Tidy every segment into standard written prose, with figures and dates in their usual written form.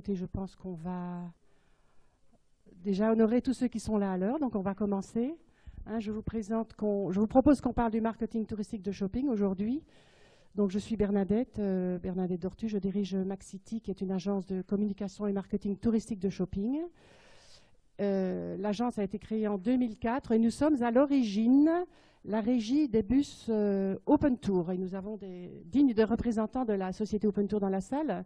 Écoutez, je pense qu'on va déjà honorer tous ceux qui sont là à l'heure, donc on va commencer. Je vous propose qu'on parle du marketing touristique de shopping aujourd'hui. Donc je suis Bernadette Dortu, je dirige Maxity, qui est une agence de communication et marketing touristique de shopping. L'agence a été créée en 2004 et nous sommes à l'origine la régie des bus Open Tour. Et nous avons des dignes de représentants de la société Open Tour dans la salle.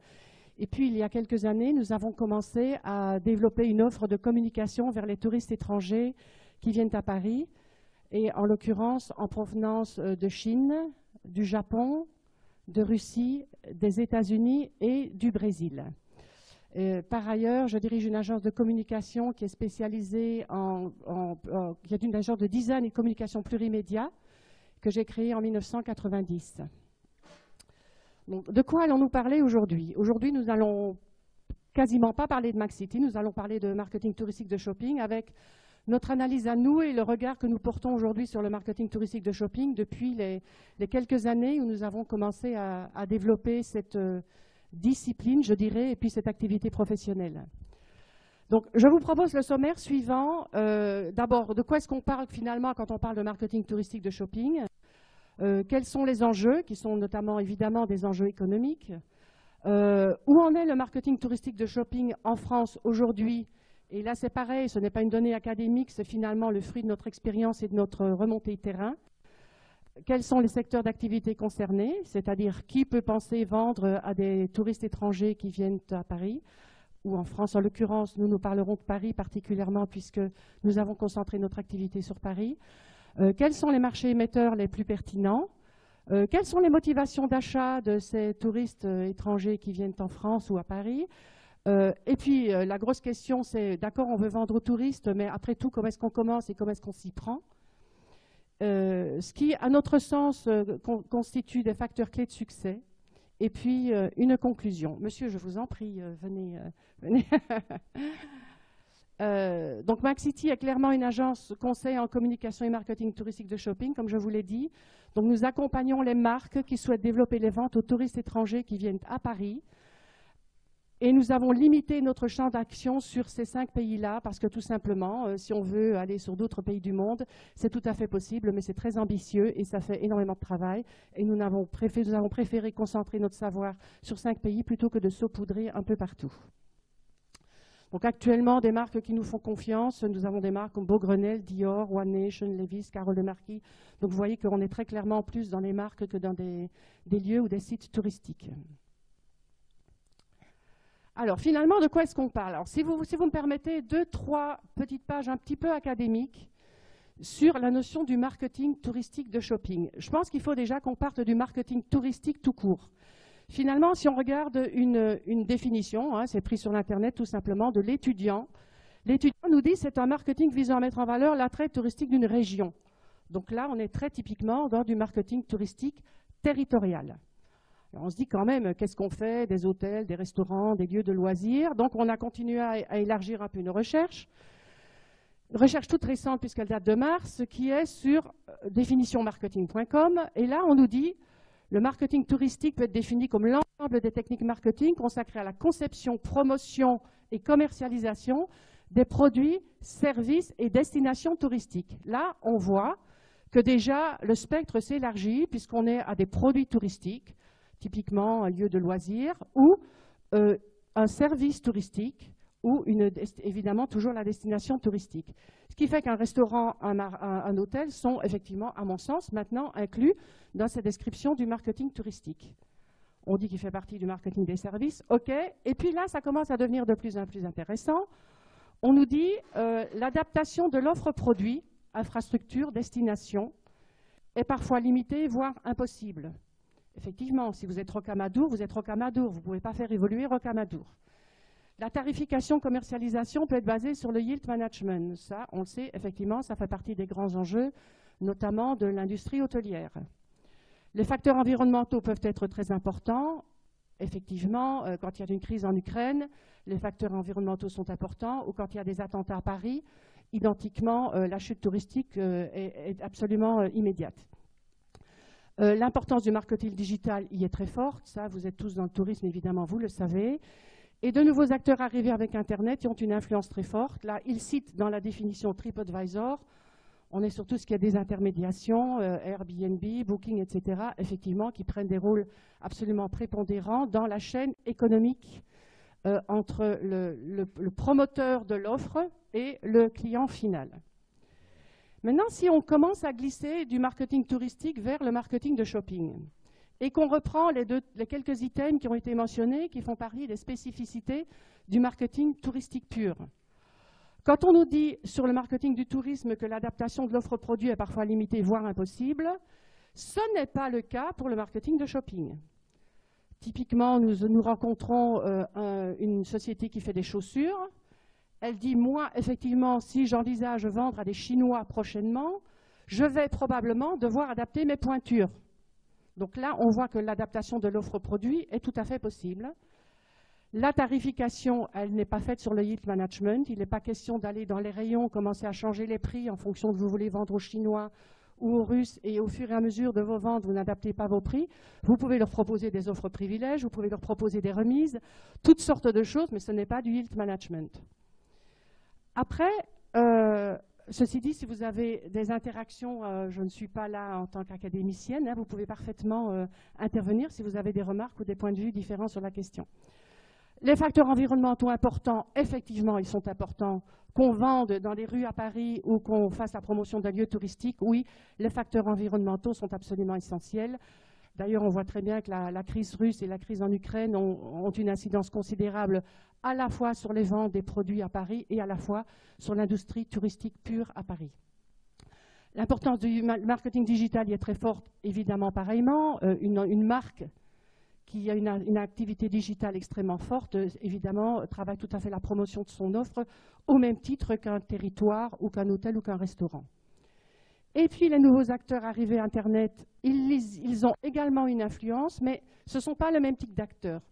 Et puis, il y a quelques années, nous avons commencé à développer une offre de communication vers les touristes étrangers qui viennent à Paris, et en l'occurrence en provenance de Chine, du Japon, de Russie, des États-Unis et du Brésil. Par ailleurs, je dirige une agence de communication qui est spécialisée qui est une agence de design et de communication plurimédia que j'ai créée en 1990. Donc, de quoi allons-nous parler aujourd'hui? Aujourd'hui, nous allons quasiment pas parler de Maxity, nous allons parler de marketing touristique de shopping avec notre analyse à nous et le regard que nous portons aujourd'hui sur le marketing touristique de shopping depuis les quelques années où nous avons commencé à développer cette discipline, je dirais, et puis cette activité professionnelle. Donc, je vous propose le sommaire suivant. D'abord, de quoi est-ce qu'on parle finalement quand on parle de marketing touristique de shopping? Quels sont les enjeux, qui sont notamment évidemment des enjeux économiques? Où en est le marketing touristique de shopping en France aujourd'hui? Et là, c'est pareil, ce n'est pas une donnée académique, c'est finalement le fruit de notre expérience et de notre remontée terrain. Quels sont les secteurs d'activité concernés? C'est-à-dire, qui peut penser vendre à des touristes étrangers qui viennent à Paris? Ou en France, en l'occurrence, nous parlerons de Paris particulièrement puisque nous avons concentré notre activité sur Paris. Quels sont les marchés émetteurs les plus pertinents? Quelles sont les motivations d'achat de ces touristes étrangers qui viennent en France ou à Paris? Et puis, la grosse question, c'est, d'accord, on veut vendre aux touristes, mais après tout, comment est-ce qu'on commence et comment est-ce qu'on s'y prend? Ce qui, à notre sens, constitue des facteurs clés de succès. Et puis, une conclusion. Monsieur, je vous en prie, venez. Venez. Donc Maxity est clairement une agence conseil en communication et marketing touristique de shopping, comme je vous l'ai dit. Donc nous accompagnons les marques qui souhaitent développer les ventes aux touristes étrangers qui viennent à Paris. Et nous avons limité notre champ d'action sur ces 5 pays-là parce que tout simplement, si on veut aller sur d'autres pays du monde, c'est tout à fait possible, mais c'est très ambitieux et ça fait énormément de travail. Et nous avons préféré concentrer notre savoir sur 5 pays plutôt que de saupoudrer un peu partout. Donc actuellement, des marques qui nous font confiance, nous avons des marques comme Beaugrenelle, Dior, One Nation, Levi's, Carole de Marquis. Donc vous voyez qu'on est très clairement plus dans les marques que dans des lieux ou des sites touristiques. Alors finalement, de quoi est-ce qu'on parle? Alors si vous me permettez, 2-3 petites pages un petit peu académiques sur la notion du marketing touristique de shopping. Je pense qu'il faut déjà qu'on parte du marketing touristique tout court. Finalement, si on regarde une définition, c'est pris sur l'Internet tout simplement, de l'étudiant. L'étudiant nous dit que c'est un marketing visant à mettre en valeur l'attrait touristique d'une région. Donc là, on est très typiquement dans du marketing touristique territorial. Alors on se dit quand même, qu'est-ce qu'on fait? Des hôtels, des restaurants, des lieux de loisirs. Donc on a continué à élargir un peu nos recherches. Une recherche toute récente, puisqu'elle date de mars, qui est sur définitionmarketing.com. Et là, on nous dit le marketing touristique peut être défini comme l'ensemble des techniques marketing consacrées à la conception, promotion et commercialisation des produits, services et destinations touristiques. Là, on voit que déjà le spectre s'élargit puisqu'on est à des produits touristiques, typiquement un lieu de loisirs ou un service touristique ou évidemment toujours la destination touristique. Ce qui fait qu'un restaurant, un hôtel sont effectivement, à mon sens, maintenant inclus dans cette description du marketing touristique. On dit qu'il fait partie du marketing des services, ok. Et puis là, ça commence à devenir de plus en plus intéressant. On nous dit l'adaptation de l'offre produit, infrastructure, destination, est parfois limitée, voire impossible. Effectivement, si vous êtes Rocamadour, vous êtes Rocamadour. Vous ne pouvez pas faire évoluer Rocamadour. La tarification, commercialisation peut être basée sur le yield management. Ça, on le sait, effectivement, ça fait partie des grands enjeux, notamment de l'industrie hôtelière. Les facteurs environnementaux peuvent être très importants. Effectivement, quand il y a une crise en Ukraine, les facteurs environnementaux sont importants, ou quand il y a des attentats à Paris, identiquement, la chute touristique est absolument immédiate. L'importance du marketing digital y est très forte. Ça, vous êtes tous dans le tourisme, évidemment, vous le savez. Et de nouveaux acteurs arrivés avec Internet qui ont une influence très forte. Là, il cite dans la définition TripAdvisor, on est sur tout ce qui est des intermédiations, Airbnb, Booking, etc., effectivement, qui prennent des rôles absolument prépondérants dans la chaîne économique entre le promoteur de l'offre et le client final. Maintenant, si on commence à glisser du marketing touristique vers le marketing de shopping, et qu'on reprend les quelques items qui ont été mentionnés, qui font partie des spécificités du marketing touristique pur. Quand on nous dit sur le marketing du tourisme que l'adaptation de l'offre produit est parfois limitée, voire impossible, ce n'est pas le cas pour le marketing de shopping. Typiquement, nous rencontrons une société qui fait des chaussures. Elle dit, moi, effectivement, si j'envisage vendre à des Chinois prochainement, je vais probablement devoir adapter mes pointures. Donc là, on voit que l'adaptation de l'offre produit est tout à fait possible. La tarification, elle n'est pas faite sur le yield management. Il n'est pas question d'aller dans les rayons, commencer à changer les prix en fonction de vous voulez vendre aux Chinois ou aux Russes, et au fur et à mesure de vos ventes, vous n'adaptez pas vos prix. Vous pouvez leur proposer des offres privilèges, vous pouvez leur proposer des remises, toutes sortes de choses, mais ce n'est pas du yield management. Après, ceci dit, si vous avez des interactions, je ne suis pas là en tant qu'académicienne, vous pouvez parfaitement intervenir si vous avez des remarques ou des points de vue différents sur la question. Les facteurs environnementaux importants, effectivement, ils sont importants. Qu'on vende dans les rues à Paris ou qu'on fasse la promotion d'un lieu touristique, oui, les facteurs environnementaux sont absolument essentiels. D'ailleurs, on voit très bien que la crise russe et la crise en Ukraine ont une incidence considérable à la fois sur les ventes des produits à Paris et à la fois sur l'industrie touristique pure à Paris. L'importance du marketing digital y est très forte, évidemment pareillement. Une marque qui a une activité digitale extrêmement forte, évidemment, travaille tout à fait la promotion de son offre au même titre qu'un territoire ou qu'un hôtel ou qu'un restaurant. Et puis les nouveaux acteurs arrivés à Internet, ils ont également une influence, mais ce ne sont pas le même type d'acteurs.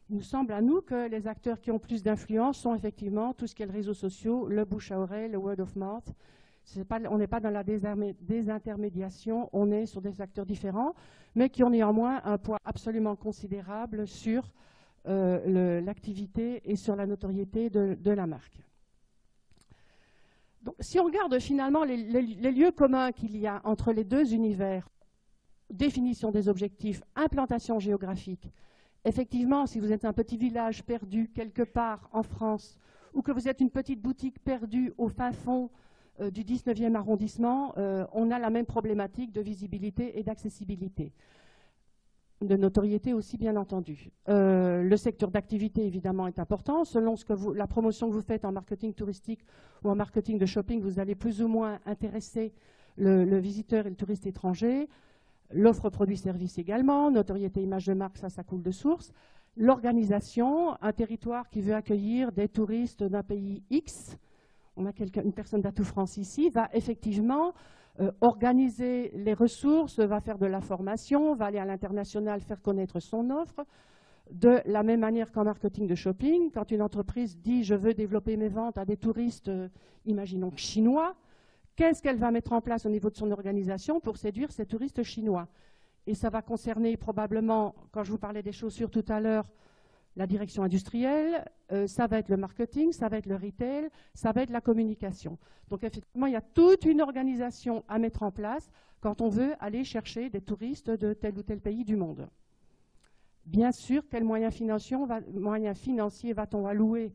Il nous semble à nous que les acteurs qui ont plus d'influence sont effectivement tout ce qui est le réseau social, le bouche à oreille, le word of mouth. On n'est pas dans la désintermédiation, on est sur des acteurs différents, mais qui ont néanmoins un poids absolument considérable sur l'activité et sur la notoriété de la marque. Donc, si on regarde finalement les lieux communs qu'il y a entre les deux univers, définition des objectifs, implantation géographique, effectivement, si vous êtes un petit village perdu quelque part en France, ou que vous êtes une petite boutique perdue au fin fond du 19e arrondissement, on a la même problématique de visibilité et d'accessibilité. De notoriété aussi, bien entendu. Le secteur d'activité, évidemment, est important. Selon la promotion que vous faites en marketing touristique ou en marketing de shopping, vous allez plus ou moins intéresser le visiteur et le touriste étranger. L'offre produit-service également, notoriété, image de marque, ça coule de source. L'organisation, un territoire qui veut accueillir des touristes d'un pays X, on a une personne d'Atout France ici, va effectivement organiser les ressources, va faire de la formation, va aller à l'international faire connaître son offre. De la même manière qu'en marketing de shopping, quand une entreprise dit « je veux développer mes ventes à des touristes, imaginons chinois », qu'est-ce qu'elle va mettre en place au niveau de son organisation pour séduire ces touristes chinois? Et ça va concerner probablement, quand je vous parlais des chaussures tout à l'heure, la direction industrielle, ça va être le marketing, ça va être le retail, ça va être la communication. Donc effectivement, il y a toute une organisation à mettre en place quand on veut aller chercher des touristes de tel ou tel pays du monde. Bien sûr, quels moyens financiers va-t-on allouer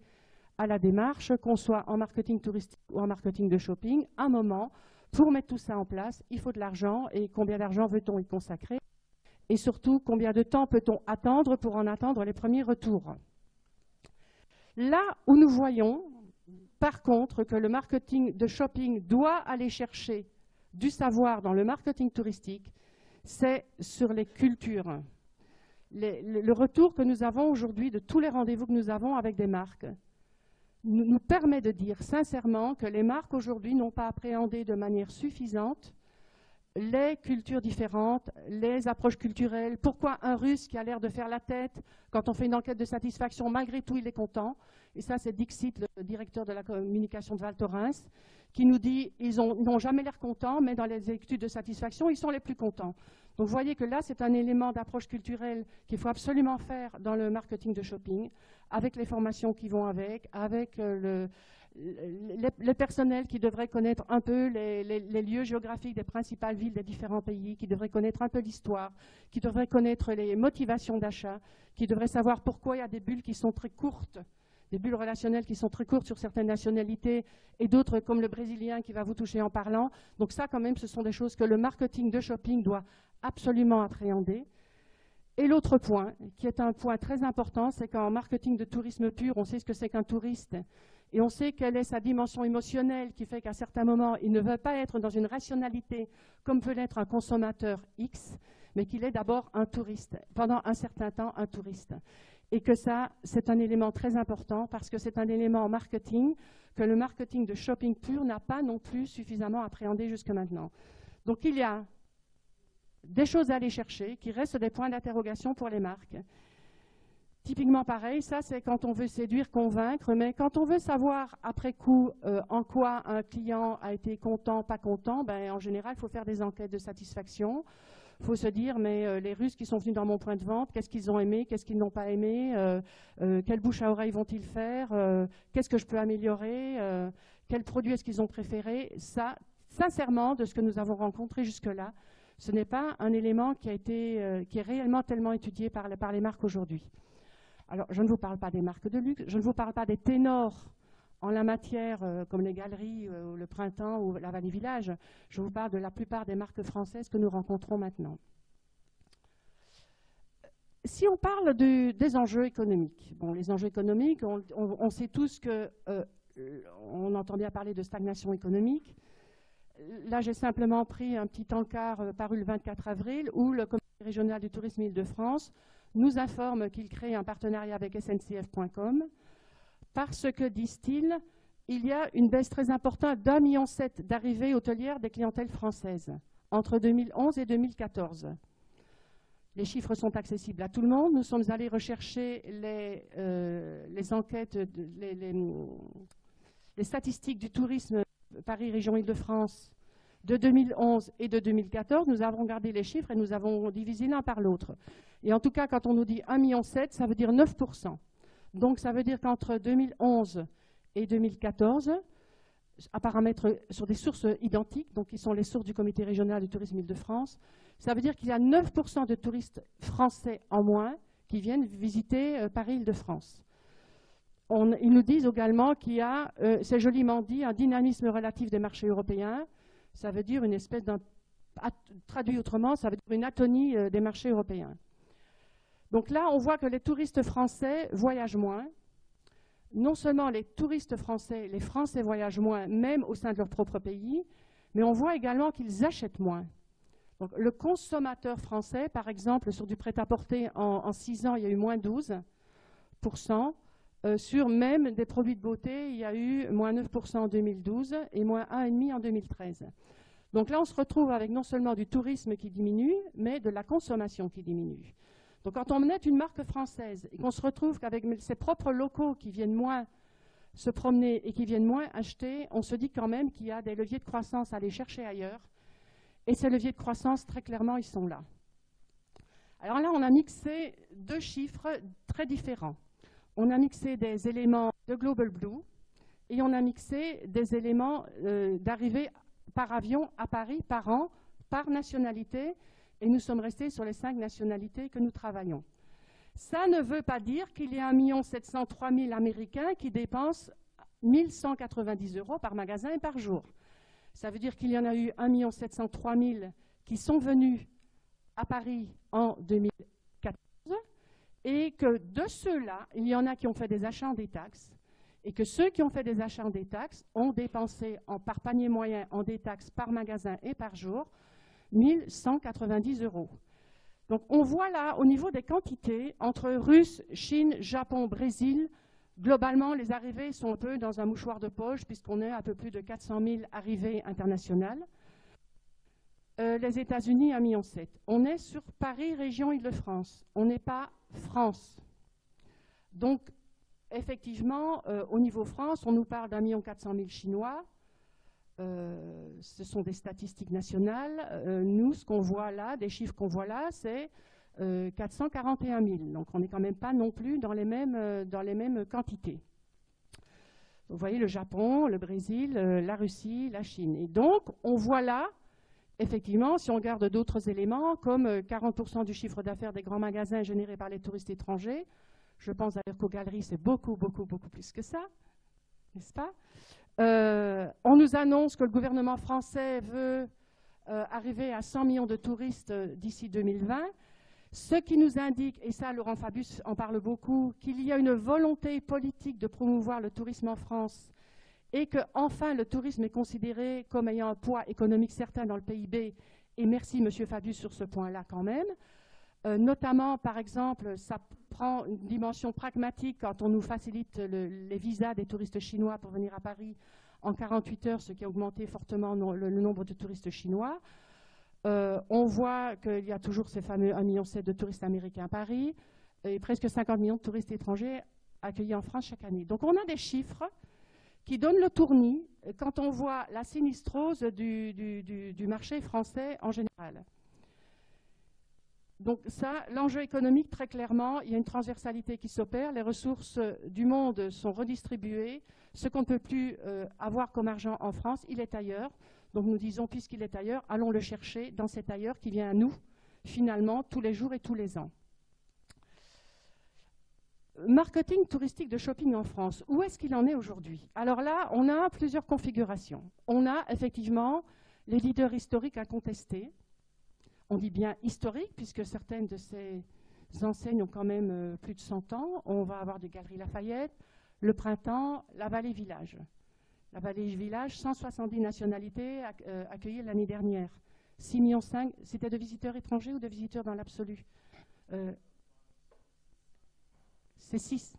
à la démarche, qu'on soit en marketing touristique ou en marketing de shopping? Un moment, pour mettre tout ça en place, il faut de l'argent, et combien d'argent veut-on y consacrer? Et surtout, combien de temps peut-on attendre pour en attendre les premiers retours? Là où nous voyons, par contre, que le marketing de shopping doit aller chercher du savoir dans le marketing touristique, c'est sur les cultures. Le retour que nous avons aujourd'hui de tous les rendez-vous que nous avons avec des marques nous permet de dire sincèrement que les marques aujourd'hui n'ont pas appréhendé de manière suffisante les cultures différentes, les approches culturelles. Pourquoi un Russe qui a l'air de faire la tête, quand on fait une enquête de satisfaction, malgré tout, il est content. Et ça, c'est Dixit, le directeur de la communication de Val Thorens, qui nous dit ils n'ont jamais l'air contents, mais dans les études de satisfaction, ils sont les plus contents. Donc vous voyez que là, c'est un élément d'approche culturelle qu'il faut absolument faire dans le marketing de shopping, avec les formations qui vont avec le personnel qui devrait connaître un peu les lieux géographiques des principales villes des différents pays, qui devrait connaître un peu l'histoire, qui devrait connaître les motivations d'achat, qui devrait savoir pourquoi il y a des bulles qui sont très courtes, des bulles relationnelles qui sont très courtes sur certaines nationalités et d'autres comme le brésilien qui va vous toucher en parlant. Donc ça quand même, ce sont des choses que le marketing de shopping doit absolument appréhender. Et l'autre point, qui est un point très important, c'est qu'en marketing de tourisme pur, on sait ce que c'est qu'un touriste et on sait quelle est sa dimension émotionnelle qui fait qu'à certains moments, il ne veut pas être dans une rationalité comme peut l'être un consommateur X, mais qu'il est d'abord un touriste, pendant un certain temps un touriste. Et que ça, c'est un élément très important parce que c'est un élément en marketing que le marketing de shopping pur n'a pas non plus suffisamment appréhendé jusque maintenant. Donc il y a des choses à aller chercher qui restent des points d'interrogation pour les marques. Typiquement pareil, ça c'est quand on veut séduire, convaincre, mais quand on veut savoir après coup en quoi un client a été content, pas content, ben, en général il faut faire des enquêtes de satisfaction. Il faut se dire, mais les Russes qui sont venus dans mon point de vente, qu'est-ce qu'ils ont aimé, qu'est-ce qu'ils n'ont pas aimé, quelle bouche à oreille vont-ils faire, qu'est-ce que je peux améliorer, quels produits est-ce qu'ils ont préféré. Ça, sincèrement, de ce que nous avons rencontré jusque-là, ce n'est pas un élément qui est réellement tellement étudié par les marques aujourd'hui. Alors, je ne vous parle pas des marques de luxe, je ne vous parle pas des ténors en la matière, comme les galeries, le Printemps ou la Vallée Village. Je vous parle de la plupart des marques françaises que nous rencontrons maintenant. Si on parle des enjeux économiques, bon, les enjeux économiques, on sait tous qu'on entend bien parler de stagnation économique. Là, j'ai simplement pris un petit encart paru le 24 avril où le comité régional du tourisme Île-de-France nous informe qu'il crée un partenariat avec SNCF.com parce que, disent-ils, il y a une baisse très importante d'1,7 million d'arrivées hôtelières des clientèles françaises entre 2011 et 2014. Les chiffres sont accessibles à tout le monde. Nous sommes allés rechercher les enquêtes, les statistiques du tourisme Paris Région Île-de-France de 2011 et de 2014. Nous avons regardé les chiffres et nous avons divisé l'un par l'autre. Et en tout cas, quand on nous dit 1,7 million, ça veut dire 9%. Donc ça veut dire qu'entre 2011 et 2014, à paramètres sur des sources identiques, donc qui sont les sources du comité régional du tourisme Île-de-France, ça veut dire qu'il y a 9% de touristes français en moins qui viennent visiter Paris-Île-de-France. Ils nous disent également qu'il y a, c'est joliment dit, un dynamisme relatif des marchés européens. Ça veut dire une espèce d'un, traduit autrement, ça veut dire une atonie des marchés européens. Donc là, on voit que les touristes français voyagent moins. Non seulement les touristes français, les Français voyagent moins, même au sein de leur propre pays, mais on voit également qu'ils achètent moins. Donc, le consommateur français, par exemple, sur du prêt-à-porter, en 6 ans, il y a eu moins 12%. Sur même des produits de beauté, il y a eu moins 9% en 2012 et moins 1,5% en 2013. Donc là, on se retrouve avec non seulement du tourisme qui diminue, mais de la consommation qui diminue. Donc quand on est une marque française et qu'on se retrouve qu'avec ses propres locaux qui viennent moins se promener et qui viennent moins acheter, on se dit quand même qu'il y a des leviers de croissance à aller chercher ailleurs. Et ces leviers de croissance, très clairement, ils sont là. Alors là, on a mixé deux chiffres très différents. On a mixé des éléments de Global Blue et on a mixé des éléments d'arrivée par avion à Paris par an, par nationalité, et nous sommes restés sur les 5 nationalités que nous travaillons. Ça ne veut pas dire qu'il y a 1 703 000 Américains qui dépensent 1 190 € par magasin et par jour. Ça veut dire qu'il y en a eu 1 703 000 qui sont venus à Paris en 2014 et que de ceux-là, il y en a qui ont fait des achats en détaxe et que ceux qui ont fait des achats en détaxe ont dépensé par panier moyen en détaxe par magasin et par jour 1 190 €. Donc on voit là, au niveau des quantités, entre Russes, Chine, Japon, Brésil, globalement, les arrivées sont un peu dans un mouchoir de poche, puisqu'on est à peu plus de 400 000 arrivées internationales. les États-Unis, 1,7 million. On est sur Paris, région Île-de-France. On n'est pas France. Donc, effectivement, au niveau France, on nous parle d'1,4 million Chinois. Ce sont des statistiques nationales. Nous, ce qu'on voit là, des chiffres qu'on voit là, c'est 441 000. Donc, on n'est quand même pas non plus dans les mêmes quantités. Vous voyez le Japon, le Brésil, la Russie, la Chine. Et donc, on voit là, effectivement, si on regarde d'autres éléments, comme 40% du chiffre d'affaires des grands magasins générés par les touristes étrangers. Je pense d'ailleurs qu'aux galeries, c'est beaucoup plus que ça, n'est-ce pas? On nous annonce que le gouvernement français veut arriver à 100 millions de touristes d'ici 2020, ce qui nous indique, et ça Laurent Fabius en parle beaucoup, qu'il y a une volonté politique de promouvoir le tourisme en France et que enfin le tourisme est considéré comme ayant un poids économique certain dans le PIB, et merci M. Fabius sur ce point-là quand même. Notamment, par exemple, ça prend une dimension pragmatique quand on nous facilite les visas des touristes chinois pour venir à Paris en 48 heures, ce qui a augmenté fortement le nombre de touristes chinois. On voit qu'il y a toujours ces fameux 1,7 million de touristes américains à Paris et presque 50 millions de touristes étrangers accueillis en France chaque année. Donc on a des chiffres qui donnent le tournis quand on voit la sinistrose du marché français en général. Donc ça, l'enjeu économique, très clairement, il y a une transversalité qui s'opère, les ressources du monde sont redistribuées, ce qu'on ne peut plus avoir comme argent en France, il est ailleurs. Donc nous disons, puisqu'il est ailleurs, allons le chercher dans cet ailleurs qui vient à nous, finalement, tous les jours et tous les ans. Marketing touristique de shopping en France, où est-ce qu'il en est aujourd'hui? Alors là, on a plusieurs configurations. On a effectivement les leaders historiques incontestés. On dit bien historique, puisque certaines de ces enseignes ont quand même plus de 100 ans. On va avoir des Galeries Lafayette, le Printemps, la Vallée Village. La Vallée Village, 170 nationalités accueillies l'année dernière. 6,5 millions, c'était de visiteurs étrangers ou de visiteurs dans l'absolu? C'est 6.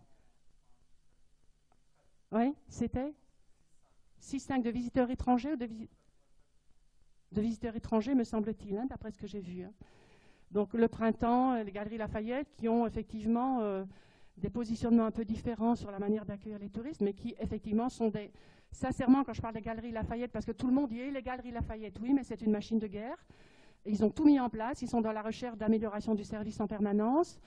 Oui, c'était 6,5 de visiteurs étrangers ou de visiteurs étrangers, me semble-t-il, hein, d'après ce que j'ai vu. Hein. Donc le Printemps, les Galeries Lafayette, qui ont effectivement des positionnements un peu différents sur la manière d'accueillir les touristes, mais qui effectivement sont des... Sincèrement, quand je parle des Galeries Lafayette, parce que tout le monde dit les Galeries Lafayette, oui, mais c'est une machine de guerre. Ils ont tout mis en place, ils sont dans la recherche d'amélioration du service en permanence.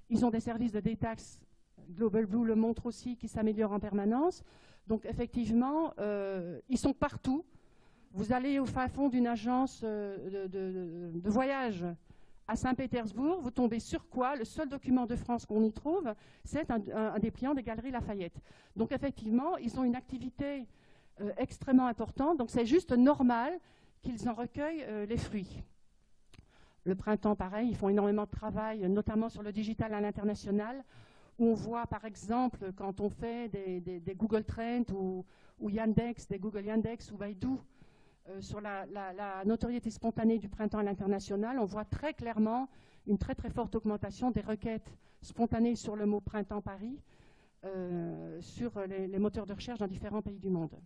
Ils ont des services de détaxe, Global Blue le montre aussi, qui s'améliorent en permanence. Donc effectivement, ils sont partout. Vous allez au fin fond d'une agence de voyage à Saint-Pétersbourg, vous tombez sur quoi? Le seul document de France qu'on y trouve, c'est un dépliant des Galeries Lafayette. Donc effectivement, ils ont une activité extrêmement importante, donc c'est juste normal qu'ils en recueillent les fruits. Le Printemps, pareil, ils font énormément de travail, notamment sur le digital à l'international, où on voit par exemple, quand on fait des Google Trends ou Yandex, des Google Yandex ou Baidu, sur la notoriété spontanée du Printemps à l'international, on voit très clairement une très forte augmentation des requêtes spontanées sur le mot Printemps Paris sur les moteurs de recherche dans différents pays du monde.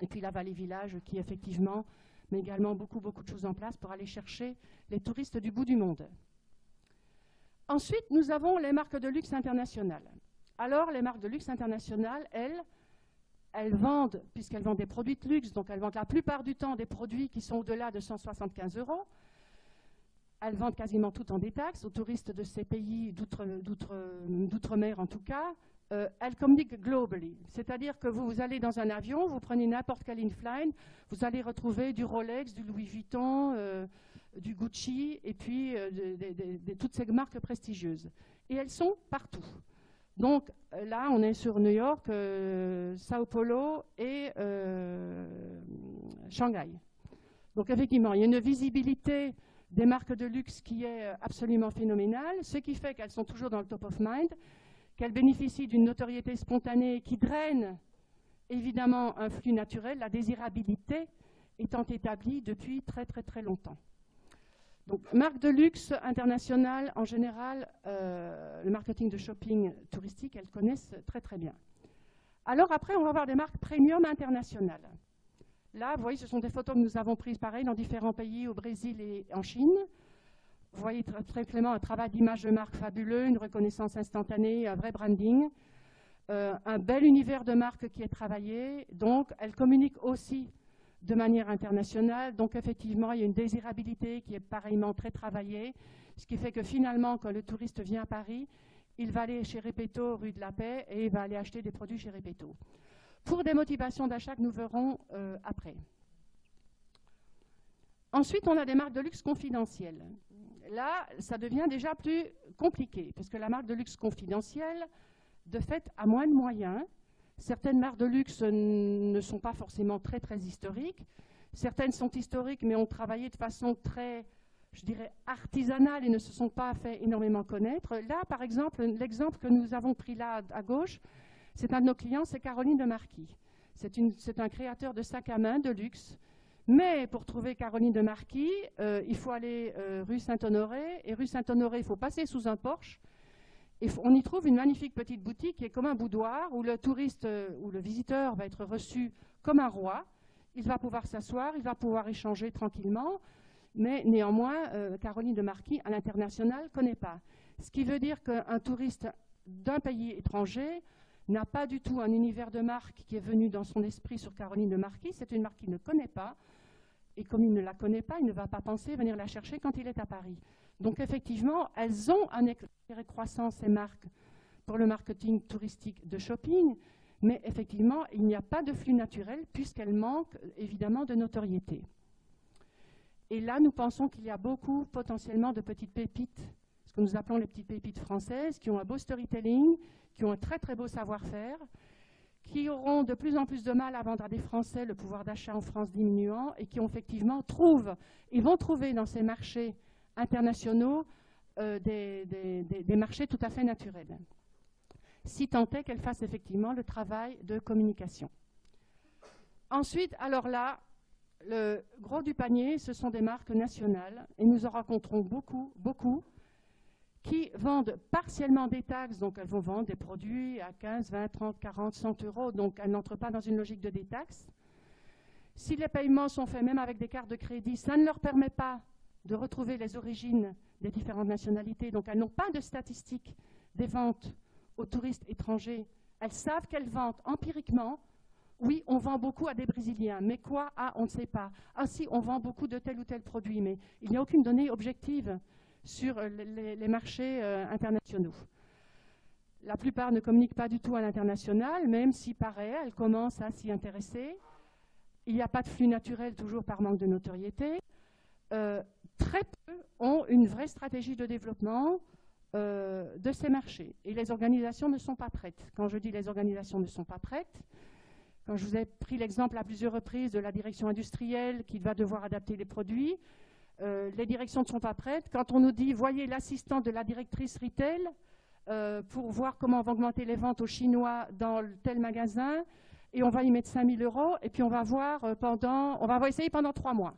Et puis la Vallée Village qui effectivement met également beaucoup de choses en place pour aller chercher les touristes du bout du monde. Ensuite, nous avons les marques de luxe internationales. Alors, les marques de luxe internationales, elles vendent, puisqu'elles vendent des produits de luxe, donc elles vendent la plupart du temps des produits qui sont au-delà de 175 €. Elles vendent quasiment tout en détaxe aux touristes de ces pays d'outre-mer en tout cas. Elles communiquent globally, c'est-à-dire que vous allez dans un avion, vous prenez n'importe quel in-flight, vous allez retrouver du Rolex, du Louis Vuitton, du Gucci, et puis toutes ces marques prestigieuses. Et elles sont partout. Donc là, on est sur New York, Sao Paulo et Shanghai. Donc effectivement, il y a une visibilité des marques de luxe qui est absolument phénoménale, ce qui fait qu'elles sont toujours dans le top of mind, qu'elles bénéficient d'une notoriété spontanée qui draine évidemment un flux naturel, la désirabilité étant établie depuis très longtemps. Donc, marques de luxe internationales, en général, le marketing de shopping touristique, elles connaissent très bien. Alors après, on va avoir des marques premium internationales. Là, vous voyez, ce sont des photos que nous avons prises, pareil, dans différents pays, au Brésil et en Chine. Vous voyez très clairement un travail d'image de marque fabuleux, une reconnaissance instantanée, un vrai branding, un bel univers de marque qui est travaillé. Donc, elle communique aussi de manière internationale. Donc, effectivement, il y a une désirabilité qui est pareillement très travaillée, ce qui fait que finalement, quand le touriste vient à Paris, il va aller chez Repetto, rue de la Paix, et il va aller acheter des produits chez Repetto. Pour des motivations d'achat que nous verrons après. Ensuite, on a des marques de luxe confidentielles. Là, ça devient déjà plus compliqué, parce que la marque de luxe confidentielle, de fait, a moins de moyens. Certaines marques de luxe ne sont pas forcément très, très historiques. Certaines sont historiques, mais ont travaillé de façon très, je dirais, artisanale et ne se sont pas fait énormément connaître. Là, par exemple, l'exemple que nous avons pris là à gauche, c'est un de nos clients, c'est Caroline de Marquis. C'est un créateur de sacs à main de luxe. Mais pour trouver Caroline de Marquis, il faut aller rue Saint-Honoré. Et rue Saint-Honoré, il faut passer sous un porche. Et on y trouve une magnifique petite boutique qui est comme un boudoir où le touriste ou le visiteur va être reçu comme un roi. Il va pouvoir s'asseoir, il va pouvoir échanger tranquillement. Mais néanmoins, Caroline de Marquis, à l'international, ne connaît pas. Ce qui veut dire qu'un touriste d'un pays étranger n'a pas du tout un univers de marque qui est venu dans son esprit sur Caroline de Marquis. C'est une marque qu'il ne connaît pas. Et comme il ne la connaît pas, il ne va pas penser venir la chercher quand il est à Paris. Donc effectivement, elles ont un intérêt croissant, ces marques, pour le marketing touristique de shopping, mais effectivement, il n'y a pas de flux naturel puisqu'elles manquent évidemment de notoriété. Et là, nous pensons qu'il y a beaucoup potentiellement de petites pépites, ce que nous appelons les petites pépites françaises, qui ont un beau storytelling, qui ont un très très beau savoir-faire, qui auront de plus en plus de mal à vendre à des Français, le pouvoir d'achat en France diminuant, et qui ont effectivement ils vont trouver dans ces marchés internationaux des marchés tout à fait naturels, si tant est qu'elles fassent effectivement le travail de communication. Ensuite, alors là, le gros du panier, ce sont des marques nationales, et nous en rencontrons beaucoup, qui vendent partiellement des taxes, donc elles vont vendre des produits à 15, 20, 30, 40, 100 euros, donc elles n'entrent pas dans une logique de détaxe. Si les paiements sont faits même avec des cartes de crédit, ça ne leur permet pas de retrouver les origines des différentes nationalités, donc elles n'ont pas de statistiques des ventes aux touristes étrangers. Elles savent qu'elles vendent empiriquement. Oui, on vend beaucoup à des Brésiliens, mais quoi? Ah, on ne sait pas. Ah si, on vend beaucoup de tel ou tel produit, mais il n'y a aucune donnée objective sur les marchés internationaux. La plupart ne communiquent pas du tout à l'international, même si paraît, elles commencent à s'y intéresser. Il n'y a pas de flux naturel, toujours par manque de notoriété. Très peu ont une vraie stratégie de développement de ces marchés. Et les organisations ne sont pas prêtes. Quand je dis les organisations ne sont pas prêtes, quand je vous ai pris l'exemple à plusieurs reprises de la direction industrielle qui va devoir adapter les produits, les directions ne sont pas prêtes. Quand on nous dit, voyez l'assistant de la directrice retail pour voir comment on va augmenter les ventes aux Chinois dans tel magasin, et on va y mettre 5 000 €, et puis on va voir on va essayer pendant 3 mois.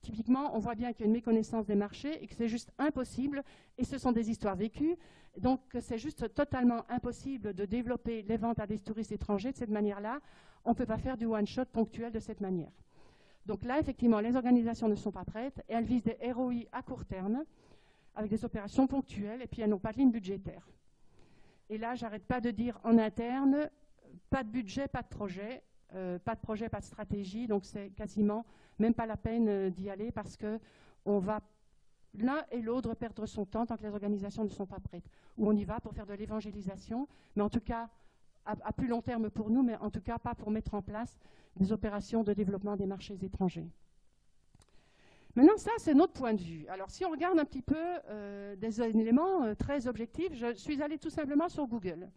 Typiquement, on voit bien qu'il y a une méconnaissance des marchés et que c'est juste impossible, et ce sont des histoires vécues, donc c'est juste totalement impossible de développer les ventes à des touristes étrangers de cette manière-là. On ne peut pas faire du one-shot ponctuel de cette manière. Donc là, effectivement, les organisations ne sont pas prêtes et elles visent des ROI à court terme avec des opérations ponctuelles et puis elles n'ont pas de ligne budgétaire. Et là, j'arrête pas de dire en interne, pas de budget, pas de projet, pas de stratégie, donc c'est quasiment même pas la peine d'y aller parce qu'on va l'un et l'autre perdre son temps tant que les organisations ne sont pas prêtes. Ou on y va pour faire de l'évangélisation, mais en tout cas, à plus long terme pour nous, mais en tout cas pas pour mettre en place des opérations de développement des marchés étrangers. Maintenant, ça, c'est notre point de vue. Alors, si on regarde un petit peu des éléments très objectifs, je suis allée tout simplement sur Google.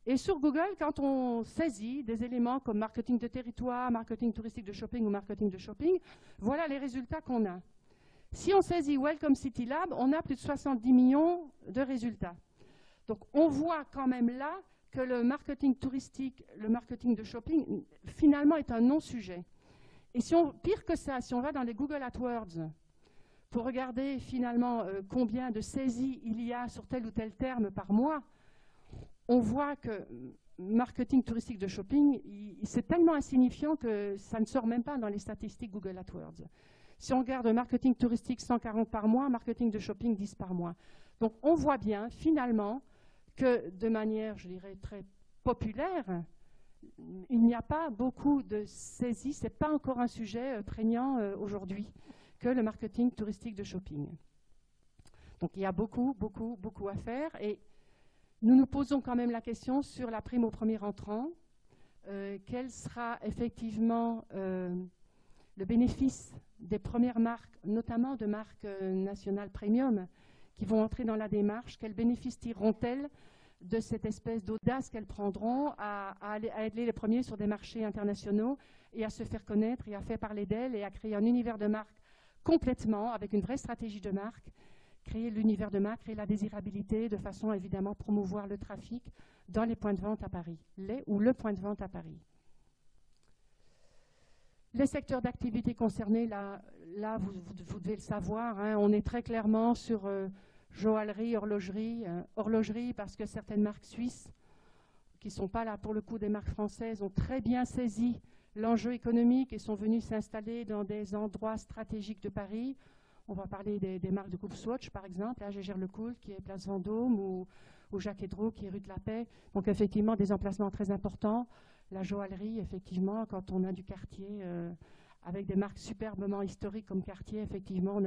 Et sur Google, quand on saisit des éléments comme marketing de territoire, marketing touristique de shopping ou marketing de shopping, voilà les résultats qu'on a. Si on saisit Welcome City Lab, on a plus de 70 millions de résultats. Donc, on voit quand même là que le marketing touristique, le marketing de shopping, finalement est un non-sujet. Et pire que ça, si on va dans les Google AdWords pour regarder finalement combien de saisies il y a sur tel ou tel terme par mois, on voit que marketing touristique de shopping, c'est tellement insignifiant que ça ne sort même pas dans les statistiques Google AdWords. Si on regarde marketing touristique 140 par mois, marketing de shopping 10 par mois. Donc on voit bien finalement que de manière, je dirais, très populaire, il n'y a pas beaucoup de saisie, ce n'est pas encore un sujet prégnant aujourd'hui que le marketing touristique de shopping. Donc il y a beaucoup à faire et nous nous posons quand même la question sur la prime au premier entrant. Quel sera effectivement le bénéfice des premières marques, notamment de marques nationales premium, qui vont entrer dans la démarche? Quel bénéfice tireront-elles de cette espèce d'audace qu'elles prendront à aider les premiers sur des marchés internationaux et à se faire connaître et à faire parler d'elles et à créer un univers de marque complètement, avec une vraie stratégie de marque, créer l'univers de marque, créer la désirabilité de façon à évidemment promouvoir le trafic dans les points de vente à Paris, le point de vente à Paris. Les secteurs d'activité concernés, là vous devez le savoir, hein, on est très clairement sur joaillerie, horlogerie. Horlogerie parce que certaines marques suisses, qui ne sont pas là pour le coup des marques françaises, ont très bien saisi l'enjeu économique et sont venus s'installer dans des endroits stratégiques de Paris. On va parler des marques de coupe Swatch par exemple, là Jaeger-LeCoultre qui est place Vendôme ou Jacques Hédro qui est rue de la Paix. Donc effectivement des emplacements très importants. La joaillerie, effectivement, quand on a du Cartier, avec des marques superbement historiques comme Cartier, effectivement, on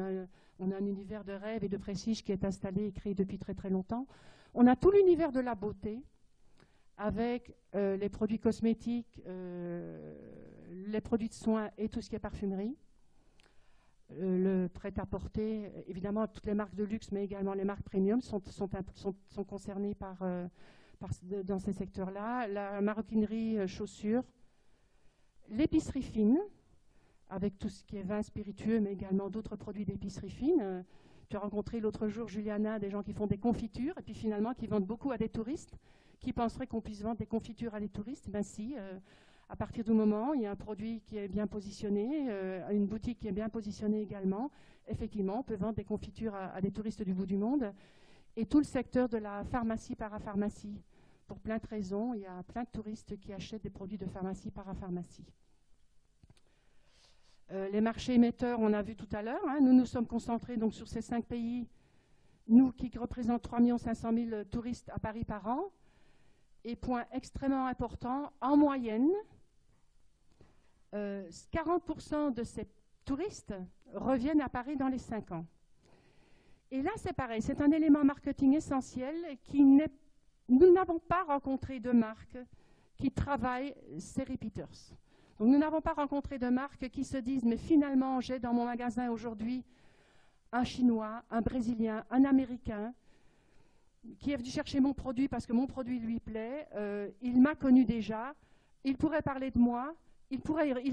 a un univers de rêve et de prestige qui est installé et créé depuis très très longtemps. On a tout l'univers de la beauté, avec les produits cosmétiques, les produits de soins et tout ce qui est parfumerie. Le prêt-à-porter, évidemment, toutes les marques de luxe, mais également les marques premium sont concernées dans ces secteurs-là. La maroquinerie, chaussures, l'épicerie fine, avec tout ce qui est vin spiritueux, mais également d'autres produits d'épicerie fine. J'ai rencontré l'autre jour, Juliana, des gens qui font des confitures, et puis finalement qui vendent beaucoup à des touristes, qui penseraient qu'on puisse vendre des confitures à des touristes. Ben si, à partir du moment où il y a un produit qui est bien positionné, une boutique qui est bien positionnée également, effectivement, on peut vendre des confitures à des touristes du bout du monde. Et tout le secteur de la pharmacie, parapharmacie. Pour plein de raisons, il y a plein de touristes qui achètent des produits de pharmacie, parapharmacie. Les marchés émetteurs, on a vu tout à l'heure, hein, nous nous sommes concentrés donc, sur ces 5 pays, nous qui représentent 3 500 000 touristes à Paris par an. Et point extrêmement important, en moyenne, 40% de ces touristes reviennent à Paris dans les 5 ans. Et là, c'est pareil, c'est un élément marketing essentiel qui n'est... Nous n'avons pas rencontré de marques qui travaillent ces repeaters. Donc, nous n'avons pas rencontré de marques qui se disent « mais finalement, j'ai dans mon magasin aujourd'hui un Chinois, un Brésilien, un Américain qui est venu chercher mon produit parce que mon produit lui plaît, il m'a connu déjà, il pourrait parler de moi, il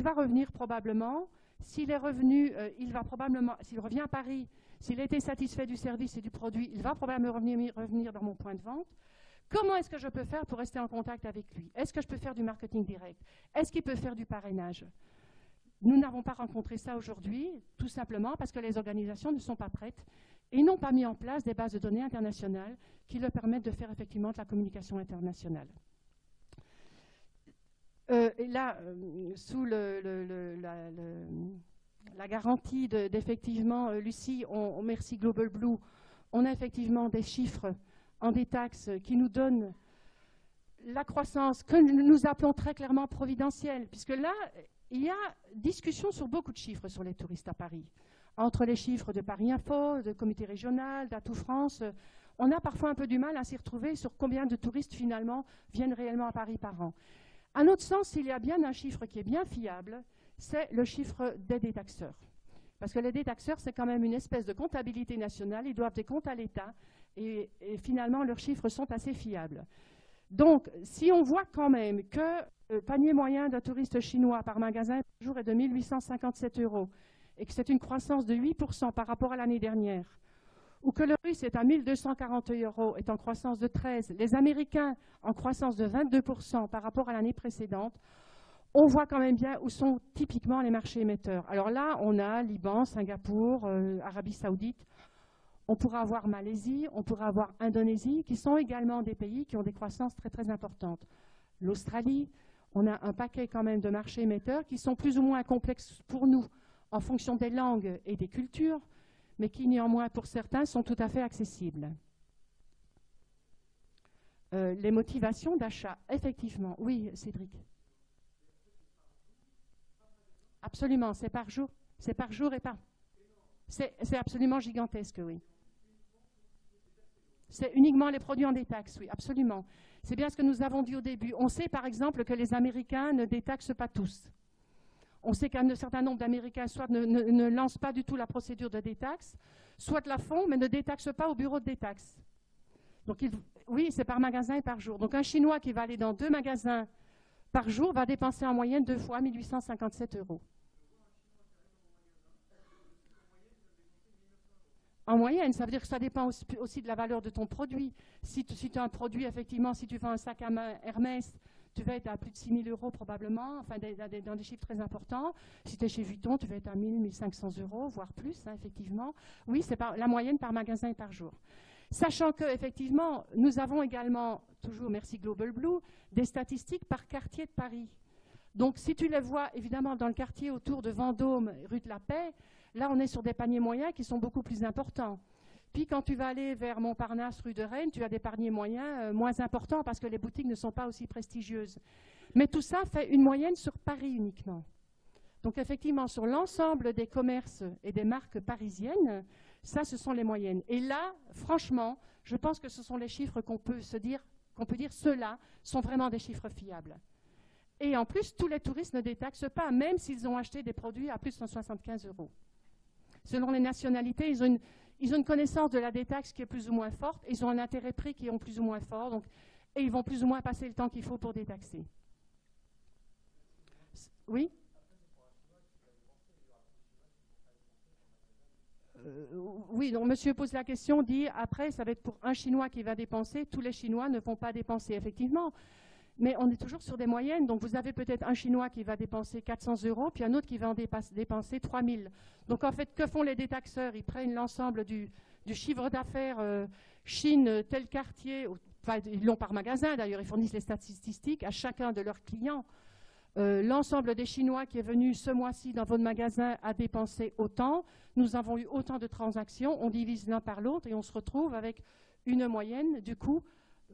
va revenir probablement. S'il est revenu, il va probablement, s'il revient à Paris, s'il a été satisfait du service et du produit, il va probablement revenir dans mon point de vente. Comment est-ce que je peux faire pour rester en contact avec lui? Est-ce que je peux faire du marketing direct? Est-ce qu'il peut faire du parrainage? Nous n'avons pas rencontré ça aujourd'hui, tout simplement parce que les organisations ne sont pas prêtes et n'ont pas mis en place des bases de données internationales qui leur permettent de faire effectivement de la communication internationale. Et là, sous la garantie d'effectivement, Lucie, on merci Global Blue, on a effectivement des chiffres en détaxe qui nous donnent la croissance que nous appelons très clairement providentielle, puisque là, il y a discussion sur beaucoup de chiffres sur les touristes à Paris. Entre les chiffres de Paris Info, de Comité régional, d'Atout France, on a parfois un peu du mal à s'y retrouver sur combien de touristes finalement viennent réellement à Paris par an. À notre sens, il y a bien un chiffre qui est bien fiable, c'est le chiffre des détaxeurs. Parce que les détaxeurs, c'est quand même une espèce de comptabilité nationale, ils doivent des comptes à l'État et finalement leurs chiffres sont assez fiables. Donc, si on voit quand même que le panier moyen d'un touriste chinois par magasin par jour est de 1 857 € et que c'est une croissance de 8% par rapport à l'année dernière, ou que le russe est à 1 240 €, est en croissance de 13%, les Américains en croissance de 22% par rapport à l'année précédente, on voit quand même bien où sont typiquement les marchés émetteurs. Alors là, on a Liban, Singapour, Arabie Saoudite, on pourra avoir Malaisie, on pourra avoir Indonésie, qui sont également des pays qui ont des croissances très très importantes. l'Australie. On a un paquet quand même de marchés émetteurs qui sont plus ou moins complexes pour nous en fonction des langues et des cultures, mais qui néanmoins pour certains sont tout à fait accessibles. Les motivations d'achat, effectivement. Oui, Cédric. Absolument, c'est par jour. C'est par jour et par... C'est absolument gigantesque, oui. C'est uniquement les produits en détaxe, oui, absolument. C'est bien ce que nous avons dit au début. On sait par exemple que les Américains ne détaxent pas tous. On sait qu'un certain nombre d'Américains soit ne lancent pas du tout la procédure de détaxe, soit la font, mais ne détaxent pas au bureau de détaxe. Donc, oui, c'est par magasin et par jour. Donc, un Chinois qui va aller dans 2 magasins par jour va dépenser en moyenne 2 fois 1 857 €. En moyenne, ça veut dire que ça dépend aussi de la valeur de ton produit. Si tu as un produit, effectivement, si tu vends un sac à main Hermès, tu vas être à plus de 6 000 € probablement, enfin dans des chiffres très importants. Si tu es chez Vuitton, tu vas être à 1 000, 1 500 €, voire plus, hein, effectivement. Oui, c'est la moyenne par magasin et par jour. Sachant qu'effectivement, nous avons également, toujours merci Global Blue, des statistiques par quartier de Paris. Donc, si tu les vois, évidemment, dans le quartier autour de Vendôme, rue de la Paix, là, on est sur des paniers moyens qui sont beaucoup plus importants. Puis, quand tu vas aller vers Montparnasse, rue de Rennes, tu as des paniers moyens moins importants parce que les boutiques ne sont pas aussi prestigieuses. Mais tout ça fait une moyenne sur Paris uniquement. Donc, effectivement, sur l'ensemble des commerces et des marques parisiennes, ça, ce sont les moyennes. Et là, franchement, je pense que ce sont les chiffres qu'on peut dire, ceux-là sont vraiment des chiffres fiables. Et en plus, tous les touristes ne détaxent pas, même s'ils ont acheté des produits à plus de 175 €. Selon les nationalités, ils ont une connaissance de la détaxe qui est plus ou moins forte, ils ont un intérêt prix qui est plus ou moins fort, donc, et ils vont plus ou moins passer le temps qu'il faut pour détaxer. Oui ? Oui, donc monsieur pose la question, dit après, ça va être pour un Chinois qui va dépenser, tous les Chinois ne vont pas dépenser, effectivement. Mais on est toujours sur des moyennes, donc vous avez peut-être un Chinois qui va dépenser 400 €, puis un autre qui va en dépenser 3 000. Donc en fait, que font les détaxeurs? Ils prennent l'ensemble du chiffre d'affaires Chine, tel quartier, enfin, ils l'ont par magasin d'ailleurs, ils fournissent les statistiques à chacun de leurs clients. L'ensemble des Chinois qui est venu ce mois-ci dans votre magasin a dépensé autant, nous avons eu autant de transactions, on divise l'un par l'autre et on se retrouve avec une moyenne du coup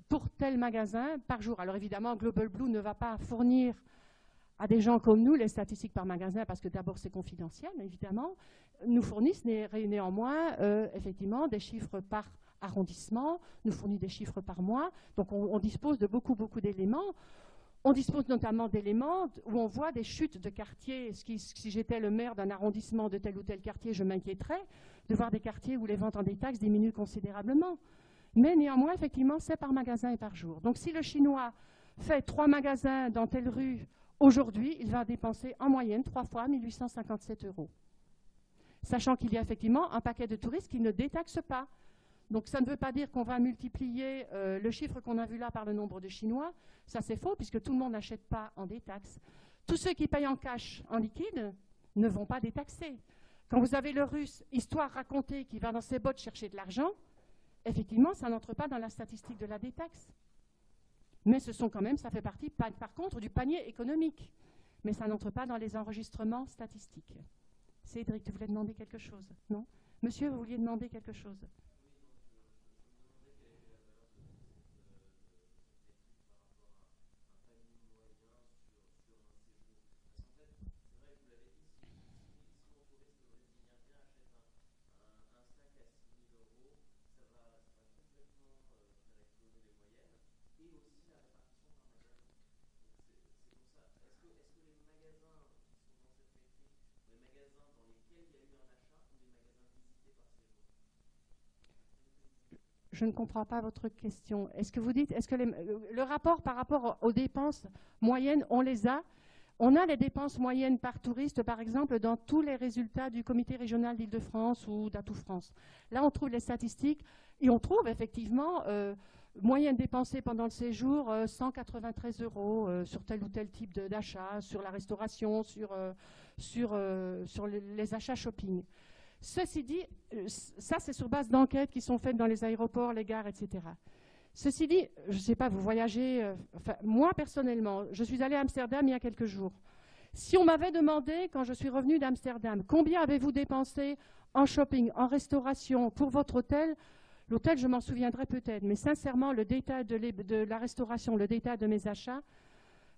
pour tel magasin par jour. Alors évidemment, Global Blue ne va pas fournir à des gens comme nous les statistiques par magasin parce que d'abord c'est confidentiel, évidemment. Nous fournissent néanmoins effectivement des chiffres par arrondissement, nous fournissent des chiffres par mois, donc on dispose de beaucoup d'éléments. On dispose notamment d'éléments où on voit des chutes de quartiers. Si j'étais le maire d'un arrondissement de tel ou tel quartier, je m'inquiéterais de voir des quartiers où les ventes en détaxe diminuent considérablement. Mais néanmoins, effectivement, c'est par magasin et par jour. Donc si le Chinois fait 3 magasins dans telle rue aujourd'hui, il va dépenser en moyenne 3 fois 1 857 €. Sachant qu'il y a effectivement un paquet de touristes qui ne détaxent pas. Donc ça ne veut pas dire qu'on va multiplier le chiffre qu'on a vu là par le nombre de Chinois. Ça c'est faux puisque tout le monde n'achète pas en détaxe. Tous ceux qui payent en cash, en liquide, ne vont pas détaxer. Quand vous avez le Russe, histoire racontée, qui va dans ses bottes chercher de l'argent, effectivement ça n'entre pas dans la statistique de la détaxe. Mais ce sont quand même, ça fait partie par contre du panier économique. Mais ça n'entre pas dans les enregistrements statistiques. Cédric, tu voulais demander quelque chose? Non? Monsieur, vous vouliez demander quelque chose? Je ne comprends pas votre question. Est-ce que vous dites, est-ce que le rapport par rapport aux dépenses moyennes, on les a? On a les dépenses moyennes par touriste, par exemple, dans tous les résultats du comité régional d'Île-de-France ou d'Atout France. Là, on trouve les statistiques et on trouve effectivement moyenne dépensée pendant le séjour 193 € sur tel ou tel type d'achat, sur la restauration, sur les achats shopping. Ceci dit, ça c'est sur base d'enquêtes qui sont faites dans les aéroports, les gares, etc. Ceci dit, je ne sais pas, vous voyagez, enfin, moi personnellement, je suis allée à Amsterdam il y a quelques jours. Si on m'avait demandé, quand je suis revenue d'Amsterdam, combien avez-vous dépensé en shopping, en restauration, pour votre hôtel, l'hôtel, je m'en souviendrai peut-être, mais sincèrement, le détail de la restauration, le détail de mes achats,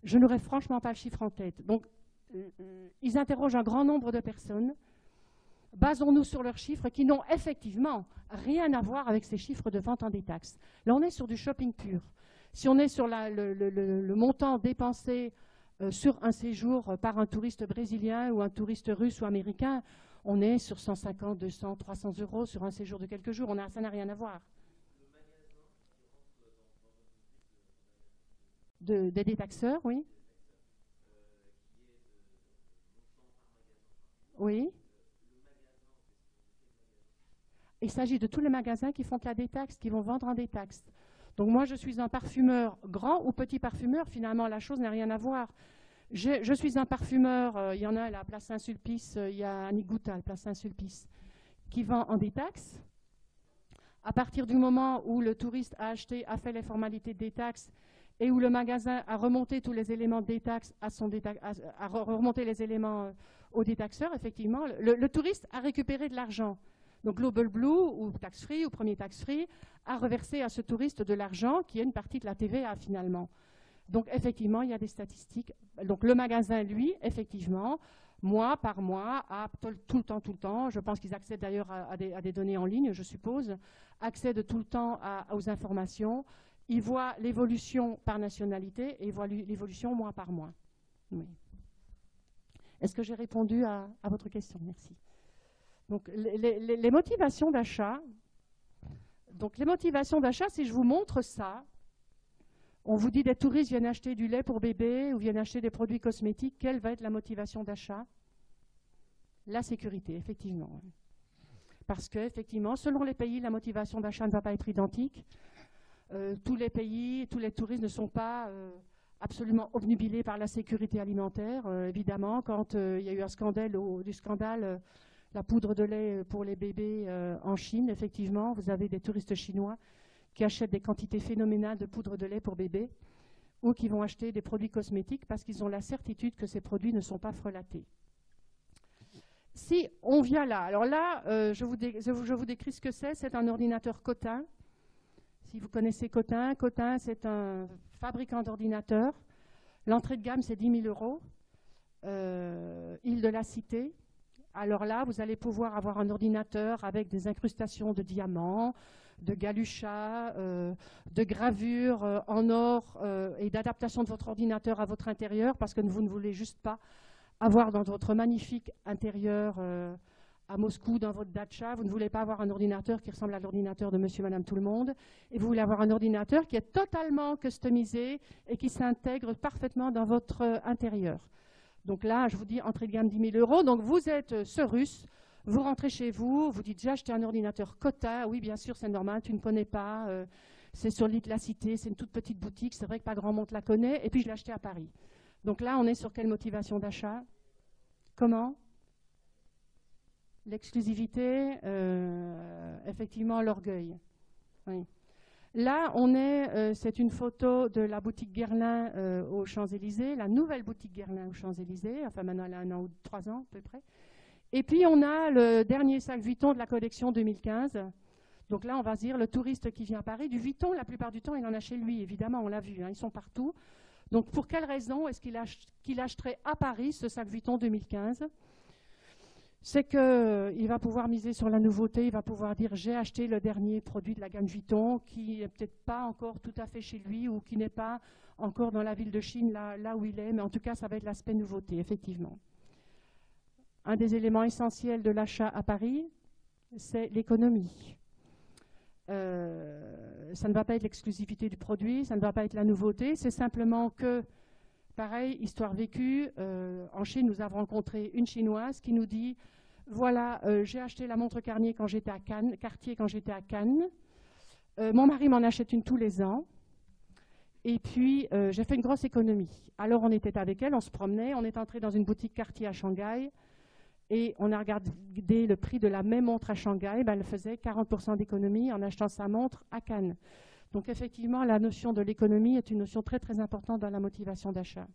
je n'aurais franchement pas le chiffre en tête. Donc, ils interrogent un grand nombre de personnes. Basons-nous sur leurs chiffres qui n'ont effectivement rien à voir avec ces chiffres de vente en détaxe. Là, on est sur du shopping pur. Si on est sur le montant dépensé sur un séjour par un touriste brésilien ou un touriste russe ou américain, on est sur 150, 200, 300 euros sur un séjour de quelques jours. Ça n'a rien à voir. Des détaxeurs, oui. Oui. Il s'agit de tous les magasins qui font de la détaxe, qui vont vendre en détaxe. Donc moi, je suis un parfumeur grand ou petit parfumeur. Finalement, la chose n'a rien à voir. Je suis un parfumeur, il y en a à la place Saint-Sulpice, il y a Annick Gouta, la place Saint-Sulpice, qui vend en détaxe. À partir du moment où le touriste a acheté, a fait les formalités de détaxe et où le magasin a remonté tous les éléments de détaxe a remonté les éléments au détaxeur, effectivement, le touriste a récupéré de l'argent. Donc Global Blue, ou tax-free, ou premier tax-free, a reversé à ce touriste de l'argent qui est une partie de la TVA finalement. Donc effectivement, il y a des statistiques. Donc le magasin, lui, effectivement, mois par mois, a tout le temps, je pense qu'ils accèdent d'ailleurs à des données en ligne, je suppose, accèdent tout le temps aux informations, ils voient l'évolution par nationalité et ils voient l'évolution mois par mois. Oui. Est-ce que j'ai répondu à votre question? Merci. Donc, les motivations d'achat. Donc, les motivations d'achat, si je vous montre ça, on vous dit des touristes viennent acheter du lait pour bébé ou viennent acheter des produits cosmétiques. Quelle va être la motivation d'achat? La sécurité, effectivement. Parce que, effectivement, selon les pays, la motivation d'achat ne va pas être identique. Tous les pays, tous les touristes ne sont pas absolument obnubilés par la sécurité alimentaire. Évidemment, quand il y a eu un scandale, la poudre de lait pour les bébés en Chine, effectivement, vous avez des touristes chinois qui achètent des quantités phénoménales de poudre de lait pour bébés ou qui vont acheter des produits cosmétiques parce qu'ils ont la certitude que ces produits ne sont pas frelatés. Si on vient là, alors là, je vous décris ce que c'est un ordinateur Cotin. Si vous connaissez Cotin, Cotin c'est un fabricant d'ordinateurs. L'entrée de gamme c'est 10 000 €, île de la Cité. Alors là, vous allez pouvoir avoir un ordinateur avec des incrustations de diamants, de galuchas, de gravures en or et d'adaptation de votre ordinateur à votre intérieur parce que vous ne voulez juste pas avoir dans votre magnifique intérieur à Moscou, dans votre datcha, vous ne voulez pas avoir un ordinateur qui ressemble à l'ordinateur de monsieur, madame, tout le monde, et vous voulez avoir un ordinateur qui est totalement customisé et qui s'intègre parfaitement dans votre intérieur. Donc là, je vous dis, entrée de gamme 10 000 €. Donc vous êtes ce russe, vous rentrez chez vous, vous dites, j'ai acheté un ordinateur Cotin. Oui, bien sûr, c'est normal, tu ne connais pas. C'est sur l'île de la Cité, c'est une toute petite boutique. C'est vrai que pas grand monde la connaît. Et puis, je l'ai acheté à Paris. Donc là, on est sur quelle motivation d'achat? Comment? L'exclusivité, effectivement, l'orgueil. Oui. Là, c'est une photo de la boutique Guerlain aux Champs-Élysées, la nouvelle boutique Guerlain aux Champs-Élysées, enfin maintenant elle a 1 an ou 3 ans à peu près. Et puis on a le dernier sac Vuitton de la collection 2015. Donc là, on va se dire, le touriste qui vient à Paris, du Vuitton, la plupart du temps, il en a chez lui, évidemment, on l'a vu, hein, ils sont partout. Donc pour quelle raison est-ce qu'il achèterait à Paris ce sac Vuitton 2015 ? C'est qu'il va pouvoir miser sur la nouveauté, il va pouvoir dire j'ai acheté le dernier produit de la gamme Vuitton qui n'est peut-être pas encore tout à fait chez lui ou qui n'est pas encore dans la ville de Chine, là où il est, mais en tout cas ça va être l'aspect nouveauté, effectivement. Un des éléments essentiels de l'achat à Paris, c'est l'économie. Ça ne va pas être l'exclusivité du produit, ça ne va pas être la nouveauté, c'est simplement que, pareil, histoire vécue, en Chine, nous avons rencontré une Chinoise qui nous dit « Voilà, j'ai acheté la montre Cartier quand j'étais à Cannes. Mon mari m'en achète une tous les ans. Et puis, j'ai fait une grosse économie. » Alors, on était avec elle, on se promenait, on est entré dans une boutique Cartier à Shanghai et on a regardé le prix de la même montre à Shanghai. Ben, elle faisait 40% d'économie en achetant sa montre à Cannes. Donc effectivement, la notion de l'économie est une notion très très importante dans la motivation d'achat.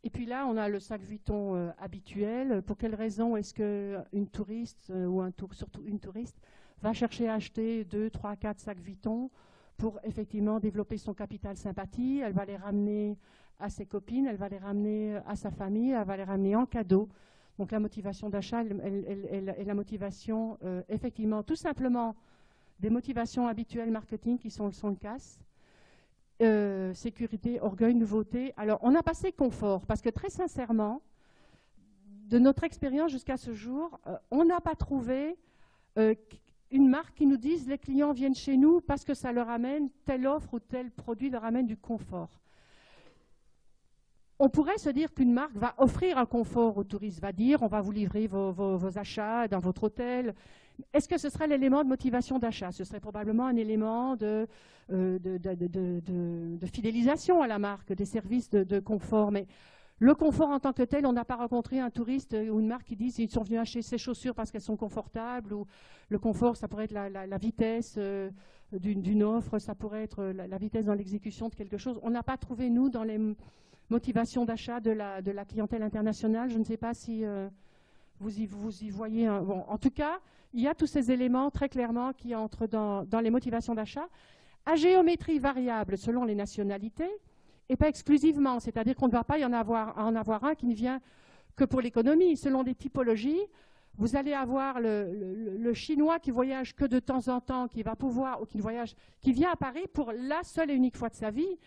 Et puis là, on a le sac Vuitton habituel. Pour quelle raison est-ce qu'une touriste, surtout une touriste, va chercher à acheter 2, 3, 4 sacs Vuitton pour effectivement développer son capital sympathie? Elle va les ramener à ses copines, elle va les ramener à sa famille, elle va les ramener en cadeau. Donc la motivation d'achat est la motivation, effectivement, tout simplement des motivations habituelles marketing qui sont le son de casse. Sécurité, orgueil, nouveauté. Alors, on a passé confort, parce que très sincèrement, de notre expérience jusqu'à ce jour, on n'a pas trouvé une marque qui nous dise les clients viennent chez nous parce que ça leur amène telle offre ou tel produit leur amène du confort. On pourrait se dire qu'une marque va offrir un confort aux touristes, va dire on va vous livrer vos achats dans votre hôtel. Est-ce que ce serait l'élément de motivation d'achat? Ce serait probablement un élément de fidélisation à la marque, des services de confort. Mais le confort en tant que tel, on n'a pas rencontré un touriste ou une marque qui disent qu'ils sont venus acheter ces chaussures parce qu'elles sont confortables, ou le confort, ça pourrait être la vitesse d'une offre, ça pourrait être la vitesse dans l'exécution de quelque chose. On n'a pas trouvé, nous, dans les motivations d'achat de la clientèle internationale. Je ne sais pas si vous y voyez un... Bon, en tout cas, il y a tous ces éléments très clairement qui entrent dans les motivations d'achat, à géométrie variable selon les nationalités, et pas exclusivement, c'est-à-dire qu'on ne va pas en avoir un qui ne vient que pour l'économie. Selon des typologies, vous allez avoir le Chinois qui voyage que de temps en temps, qui va pouvoir, ou qui vient à Paris pour la seule et unique fois de sa vie,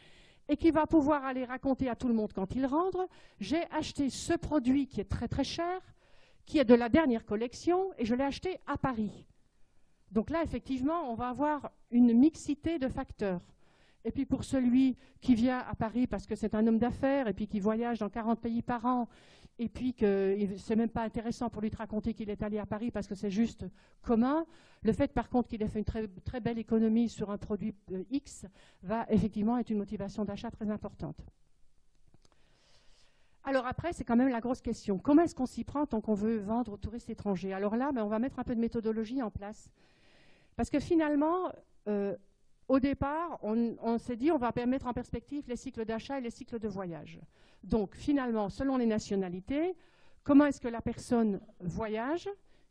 et qui va pouvoir aller raconter à tout le monde quand il rentre, j'ai acheté ce produit qui est très très cher, qui est de la dernière collection, et je l'ai acheté à Paris. Donc là, effectivement, on va avoir une mixité de facteurs. Et puis pour celui qui vient à Paris parce que c'est un homme d'affaires, et puis qui voyage dans 40 pays par an, et puis que c'est même pas intéressant pour lui de raconter qu'il est allé à Paris parce que c'est juste commun, le fait par contre qu'il ait fait une très, très belle économie sur un produit X va effectivement être une motivation d'achat très importante. Alors après, c'est quand même la grosse question. Comment est-ce qu'on s'y prend tant qu'on veut vendre aux touristes étrangers? Alors là, on va mettre un peu de méthodologie en place. Parce que finalement, au départ, on s'est dit on va mettre en perspective les cycles d'achat et les cycles de voyage. Donc finalement, selon les nationalités, comment est-ce que la personne voyage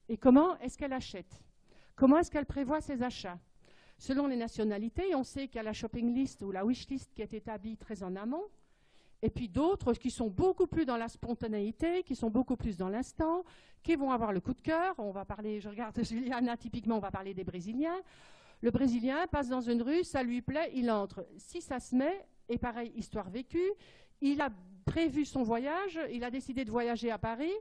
et comment est-ce qu'elle achète? Comment est-ce qu'elle prévoit ses achats? Selon les nationalités, on sait qu'il y a la shopping list ou la wish list qui est établie très en amont, et puis d'autres qui sont beaucoup plus dans la spontanéité, qui sont beaucoup plus dans l'instant, qui vont avoir le coup de cœur. On va parler, je regarde Juliana, typiquement, on va parler des Brésiliens. Le Brésilien passe dans une rue, ça lui plaît, il entre. Si ça se met, et pareil, histoire vécue, il a prévu son voyage, il a décidé de voyager à Paris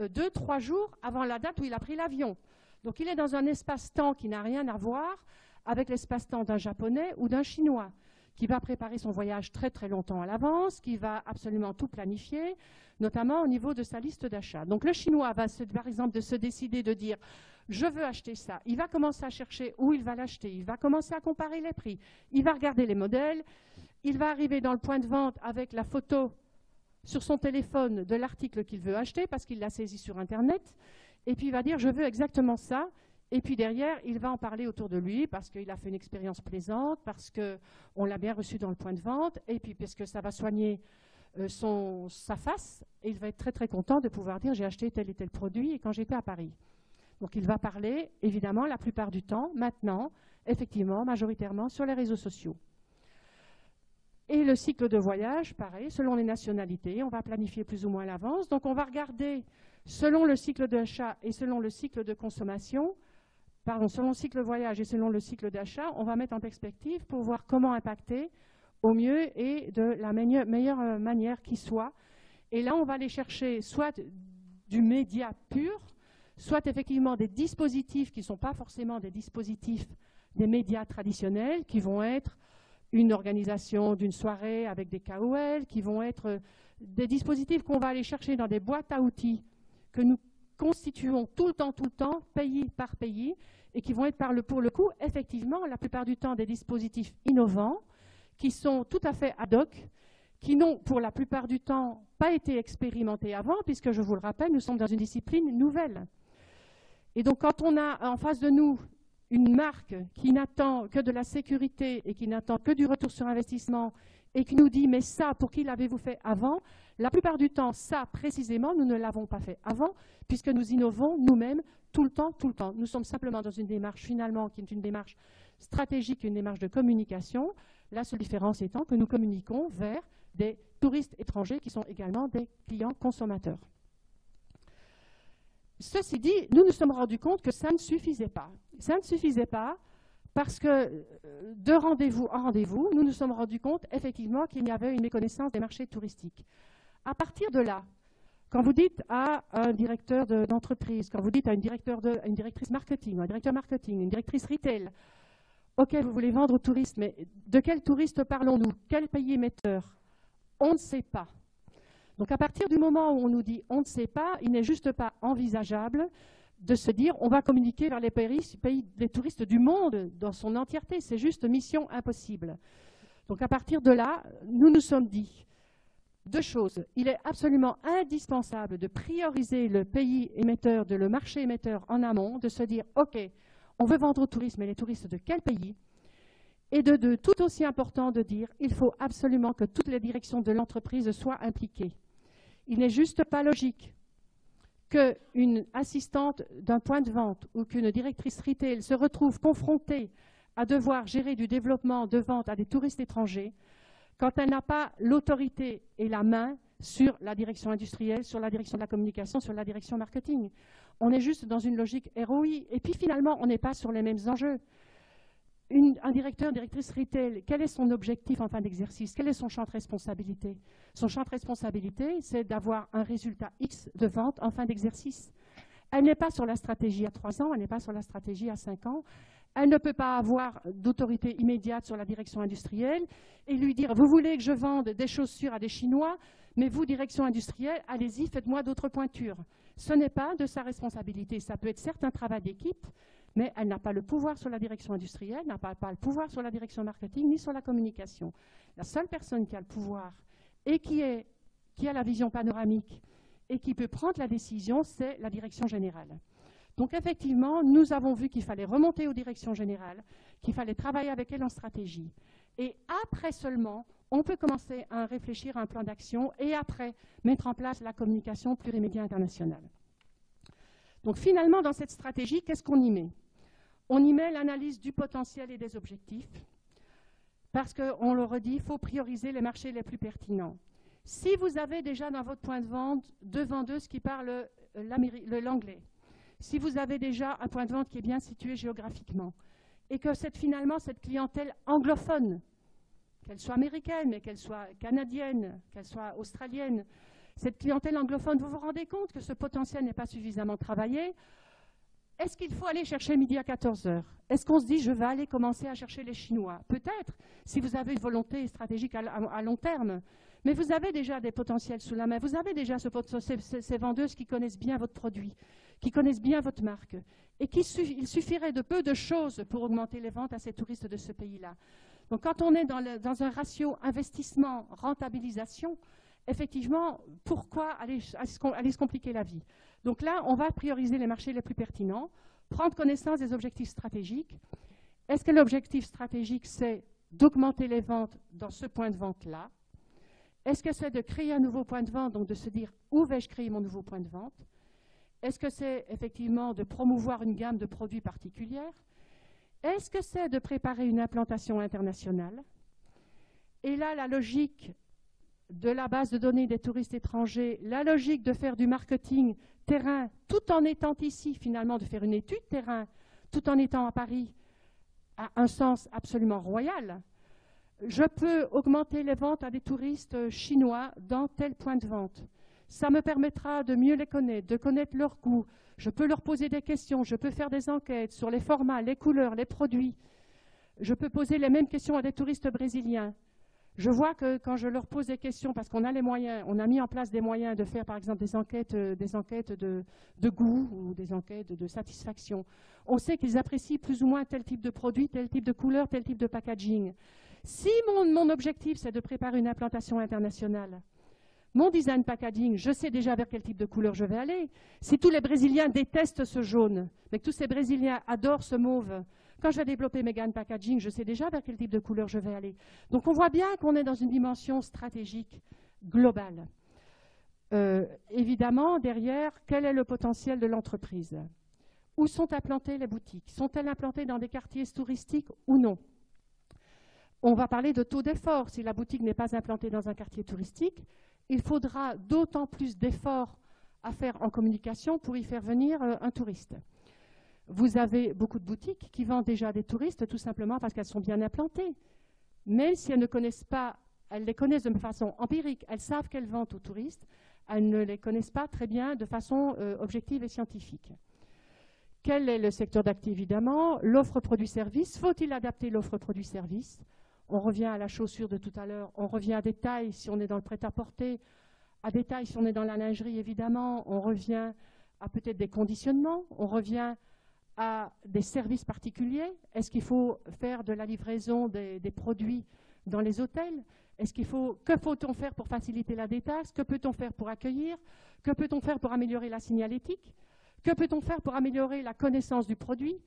2-3 jours avant la date où il a pris l'avion. Donc il est dans un espace-temps qui n'a rien à voir avec l'espace-temps d'un Japonais ou d'un Chinois, qui va préparer son voyage très très longtemps à l'avance, qui va absolument tout planifier, notamment au niveau de sa liste d'achat. Donc le Chinois va, par exemple, se décider de dire « je veux acheter ça ». Il va commencer à chercher où il va l'acheter, il va commencer à comparer les prix, il va regarder les modèles, il va arriver dans le point de vente avec la photo sur son téléphone de l'article qu'il veut acheter parce qu'il l'a saisi sur Internet, et puis il va dire « je veux exactement ça ». Et puis derrière, il va en parler autour de lui parce qu'il a fait une expérience plaisante, parce qu'on l'a bien reçu dans le point de vente, et puis parce que ça va soigner sa face, et il va être très très content de pouvoir dire j'ai acheté tel et tel produit et quand j'étais à Paris. Donc il va parler, évidemment, la plupart du temps, maintenant, effectivement, majoritairement, sur les réseaux sociaux. Et le cycle de voyage, pareil, selon les nationalités, on va planifier plus ou moins à l'avance. Donc on va regarder, selon le cycle d'achat et selon le cycle de consommation, selon le cycle de voyage et selon le cycle d'achat, on va mettre en perspective pour voir comment impacter au mieux et de la meilleure manière qui soit. Et là, on va aller chercher soit du média pur, soit effectivement des dispositifs qui ne sont pas forcément des dispositifs des médias traditionnels, qui vont être une organisation d'une soirée avec des KOL, qui vont être des dispositifs qu'on va aller chercher dans des boîtes à outils que nous constituons tout le temps, pays par pays, et qui vont être pour le coup, effectivement, la plupart du temps, des dispositifs innovants, qui sont tout à fait ad hoc, qui n'ont, pour la plupart du temps, pas été expérimentés avant, puisque, je vous le rappelle, nous sommes dans une discipline nouvelle. Et donc, quand on a en face de nous une marque qui n'attend que de la sécurité et qui n'attend que du retour sur investissement et qui nous dit « mais ça, pour qui l'avez-vous fait avant ?» La plupart du temps, ça, précisément, nous ne l'avons pas fait avant, puisque nous innovons nous-mêmes tout le temps, tout le temps. Nous sommes simplement dans une démarche, finalement, qui est une démarche stratégique, une démarche de communication. La seule différence étant que nous communiquons vers des touristes étrangers qui sont également des clients consommateurs. Ceci dit, nous nous sommes rendus compte que ça ne suffisait pas. Ça ne suffisait pas parce que de rendez-vous en rendez-vous, nous nous sommes rendus compte effectivement qu'il y avait une méconnaissance des marchés touristiques. À partir de là, quand vous dites à un directeur d'entreprise, quand vous dites à une directrice marketing, un directeur marketing, une directrice retail, ok, vous voulez vendre aux touristes, mais de quel touriste parlons-nous? Quel pays émetteur? On ne sait pas. Donc à partir du moment où on nous dit on ne sait pas, il n'est juste pas envisageable de se dire on va communiquer vers les pays des touristes du monde dans son entièreté. C'est juste mission impossible. Donc à partir de là, nous nous sommes dit deux choses. Il est absolument indispensable de prioriser le pays émetteur, le marché émetteur en amont, de se dire ok, on veut vendre aux touristes, mais les touristes de quel pays? Et de tout aussi important de dire il faut absolument que toutes les directions de l'entreprise soient impliquées. Il n'est juste pas logique qu'une assistante d'un point de vente ou qu'une directrice retail se retrouve confrontée à devoir gérer du développement de vente à des touristes étrangers quand elle n'a pas l'autorité et la main sur la direction industrielle, sur la direction de la communication, sur la direction marketing. On est juste dans une logique ROI. Et puis finalement, on n'est pas sur les mêmes enjeux. Un directeur, directrice retail, quel est son objectif en fin d'exercice? Quel est son champ de responsabilité? Son champ de responsabilité, c'est d'avoir un résultat X de vente en fin d'exercice. Elle n'est pas sur la stratégie à 3 ans, elle n'est pas sur la stratégie à 5 ans. Elle ne peut pas avoir d'autorité immédiate sur la direction industrielle et lui dire « Vous voulez que je vende des chaussures à des Chinois, mais vous, direction industrielle, allez-y, faites-moi d'autres pointures. » Ce n'est pas de sa responsabilité. Ça peut être certes un travail d'équipe, mais elle n'a pas le pouvoir sur la direction industrielle, n'a pas le pouvoir sur la direction marketing, ni sur la communication. La seule personne qui a le pouvoir et qui a la vision panoramique et qui peut prendre la décision, c'est la direction générale. Donc effectivement, nous avons vu qu'il fallait remonter aux directions générales, qu'il fallait travailler avec elles en stratégie. Et après seulement, on peut commencer à réfléchir à un plan d'action et après mettre en place la communication plurimédia internationale. Donc finalement, dans cette stratégie, qu'est-ce qu'on y met? On y met l'analyse du potentiel et des objectifs, parce qu'on le redit, il faut prioriser les marchés les plus pertinents. Si vous avez déjà dans votre point de vente 2 vendeuses qui parlent l'anglais, si vous avez déjà un point de vente qui est bien situé géographiquement, et que finalement cette clientèle anglophone, qu'elle soit américaine, mais qu'elle soit canadienne, qu'elle soit australienne, cette clientèle anglophone, vous vous rendez compte que ce potentiel n'est pas suffisamment travaillé? Est-ce qu'il faut aller chercher midi à 14 h? Est-ce qu'on se dit, je vais aller commencer à chercher les Chinois? Peut-être, si vous avez une volonté stratégique à long terme. Mais vous avez déjà des potentiels sous la main. Vous avez déjà ces vendeuses qui connaissent bien votre produit, qui connaissent bien votre marque. Et il suffirait de peu de choses pour augmenter les ventes à ces touristes de ce pays-là. Donc quand on est dans un ratio investissement-rentabilisation, effectivement, pourquoi aller se compliquer la vie? Donc là, on va prioriser les marchés les plus pertinents, prendre connaissance des objectifs stratégiques. Est-ce que l'objectif stratégique, c'est d'augmenter les ventes dans ce point de vente-là? Est-ce que c'est de créer un nouveau point de vente, donc de se dire où vais-je créer mon nouveau point de vente? Est-ce que c'est effectivement de promouvoir une gamme de produits particulière? Est-ce que c'est de préparer une implantation internationale? Et là, la logique de la base de données des touristes étrangers, la logique de faire du marketing terrain, tout en étant ici, finalement, de faire une étude terrain, tout en étant à Paris, a un sens absolument royal. Je peux augmenter les ventes à des touristes chinois dans tel point de vente. Ça me permettra de mieux les connaître, de connaître leur goût. Je peux leur poser des questions, je peux faire des enquêtes sur les formats, les couleurs, les produits. Je peux poser les mêmes questions à des touristes brésiliens. Je vois que quand je leur pose des questions, parce qu'on a les moyens, on a mis en place des moyens de faire par exemple des enquêtes de goût ou des enquêtes de satisfaction. On sait qu'ils apprécient plus ou moins tel type de produit, tel type de couleur, tel type de packaging. Si mon objectif c'est de préparer une implantation internationale, Mon design packaging, je sais déjà vers quel type de couleur je vais aller. Si tous les Brésiliens détestent ce jaune, mais que tous ces Brésiliens adorent ce mauve, quand je vais développer mes design packaging, je sais déjà vers quel type de couleur je vais aller. Donc on voit bien qu'on est dans une dimension stratégique globale. Évidemment, derrière, quel est le potentiel de l'entreprise? Où sont implantées les boutiques? Sont-elles implantées dans des quartiers touristiques ou non? On va parler de taux d'effort. Si la boutique n'est pas implantée dans un quartier touristique, il faudra d'autant plus d'efforts à faire en communication pour y faire venir un touriste. Vous avez beaucoup de boutiques qui vendent déjà à des touristes tout simplement parce qu'elles sont bien implantées. Même si elles ne connaissent pas, elles les connaissent de façon empirique, elles savent qu'elles vendent aux touristes, elles ne les connaissent pas très bien de façon objective et scientifique. Quel est le secteur d'activité? Évidemment, l'offre produit-service. Faut-il adapter l'offre produit-service? On revient à la chaussure de tout à l'heure, on revient à des tailles si on est dans le prêt-à-porter, à des tailles si on est dans la lingerie évidemment, on revient à peut-être des conditionnements, on revient à des services particuliers. Est-ce qu'il faut faire de la livraison des produits dans les hôtels? Que faut-on faire pour faciliter la détaxe? Que peut-on faire pour accueillir? Que peut-on faire pour améliorer la signalétique? Que peut-on faire pour améliorer la connaissance du produit?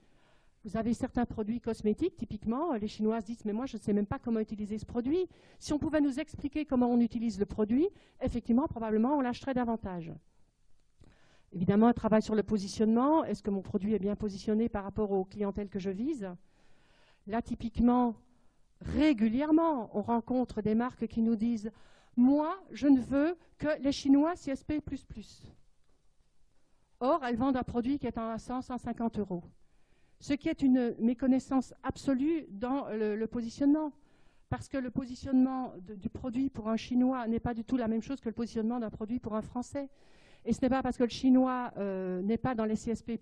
Vous avez certains produits cosmétiques, typiquement, les Chinoises disent « mais moi je ne sais même pas comment utiliser ce produit ». Si on pouvait nous expliquer comment on utilise le produit, effectivement, probablement, on l'achèterait davantage. Évidemment, un travail sur le positionnement. Est-ce que mon produit est bien positionné par rapport aux clientèles que je vise? Là, typiquement, régulièrement, on rencontre des marques qui nous disent « moi, je ne veux que les Chinois CSP++. » Or, elles vendent un produit qui est à 100-150 €. Ce qui est une méconnaissance absolue dans le positionnement. Parce que le positionnement du produit pour un Chinois n'est pas du tout la même chose que le positionnement d'un produit pour un Français. Et ce n'est pas parce que le Chinois n'est pas dans les CSP++,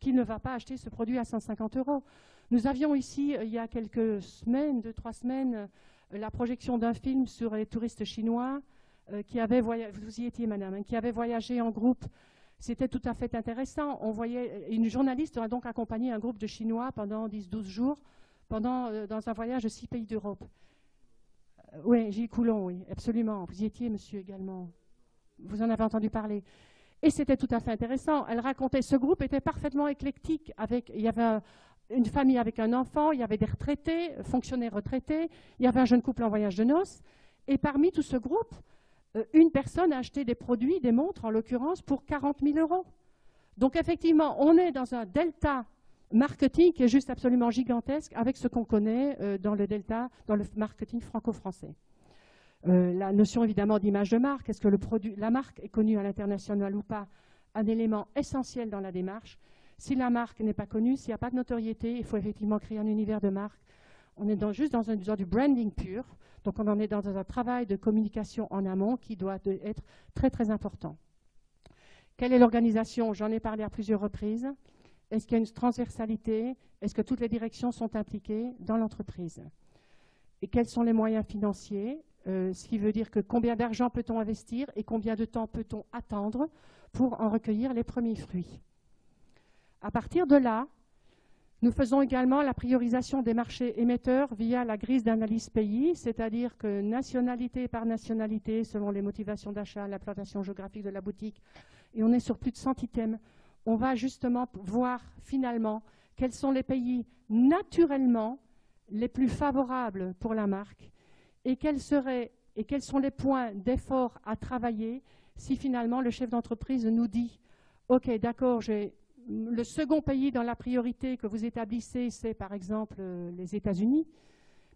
qu'il ne va pas acheter ce produit à 150 €. Nous avions ici, il y a quelques semaines, 2-3 semaines, la projection d'un film sur les touristes chinois qui avaient voyagé, vous y étiez madame, qui avaient voyagé en groupe. C'était tout à fait intéressant. On voyait, une journaliste a donc accompagné un groupe de Chinois pendant 10-12 jours dans un voyage de 6 pays d'Europe. Oui, Gilles Coulon, oui, absolument. Vous y étiez, monsieur, également. Vous en avez entendu parler. Et c'était tout à fait intéressant. Elle racontait, ce groupe était parfaitement éclectique. Il y avait une famille avec un enfant, il y avait des retraités, fonctionnaires retraités, il y avait un jeune couple en voyage de noces. Et parmi tout ce groupe, une personne a acheté des produits, des montres en l'occurrence, pour 40 000 €. Donc effectivement, on est dans un delta marketing qui est juste absolument gigantesque avec ce qu'on connaît dans le delta, dans le marketing franco-français. La notion évidemment d'image de marque, est-ce que la marque est connue à l'international ou pas? Un élément essentiel dans la démarche. Si la marque n'est pas connue, s'il n'y a pas de notoriété, il faut effectivement créer un univers de marque. On est juste dans du branding pur. Donc on en est dans un travail de communication en amont qui doit être très très important. Quelle est l'organisation? J'en ai parlé à plusieurs reprises. Est-ce qu'il y a une transversalité? Est-ce que toutes les directions sont impliquées dans l'entreprise? Et quels sont les moyens financiers? Ce qui veut dire que combien d'argent peut-on investir et combien de temps peut-on attendre pour en recueillir les premiers fruits? À partir de là, nous faisons également la priorisation des marchés émetteurs via la grille d'analyse pays, c'est-à-dire que nationalité par nationalité, selon les motivations d'achat, l'implantation géographique de la boutique, et on est sur plus de 100 items, on va justement voir finalement quels sont les pays naturellement les plus favorables pour la marque et quels sont les points d'effort à travailler si finalement le chef d'entreprise nous dit « Ok, d'accord, le second pays dans la priorité que vous établissez, c'est par exemple les États-Unis,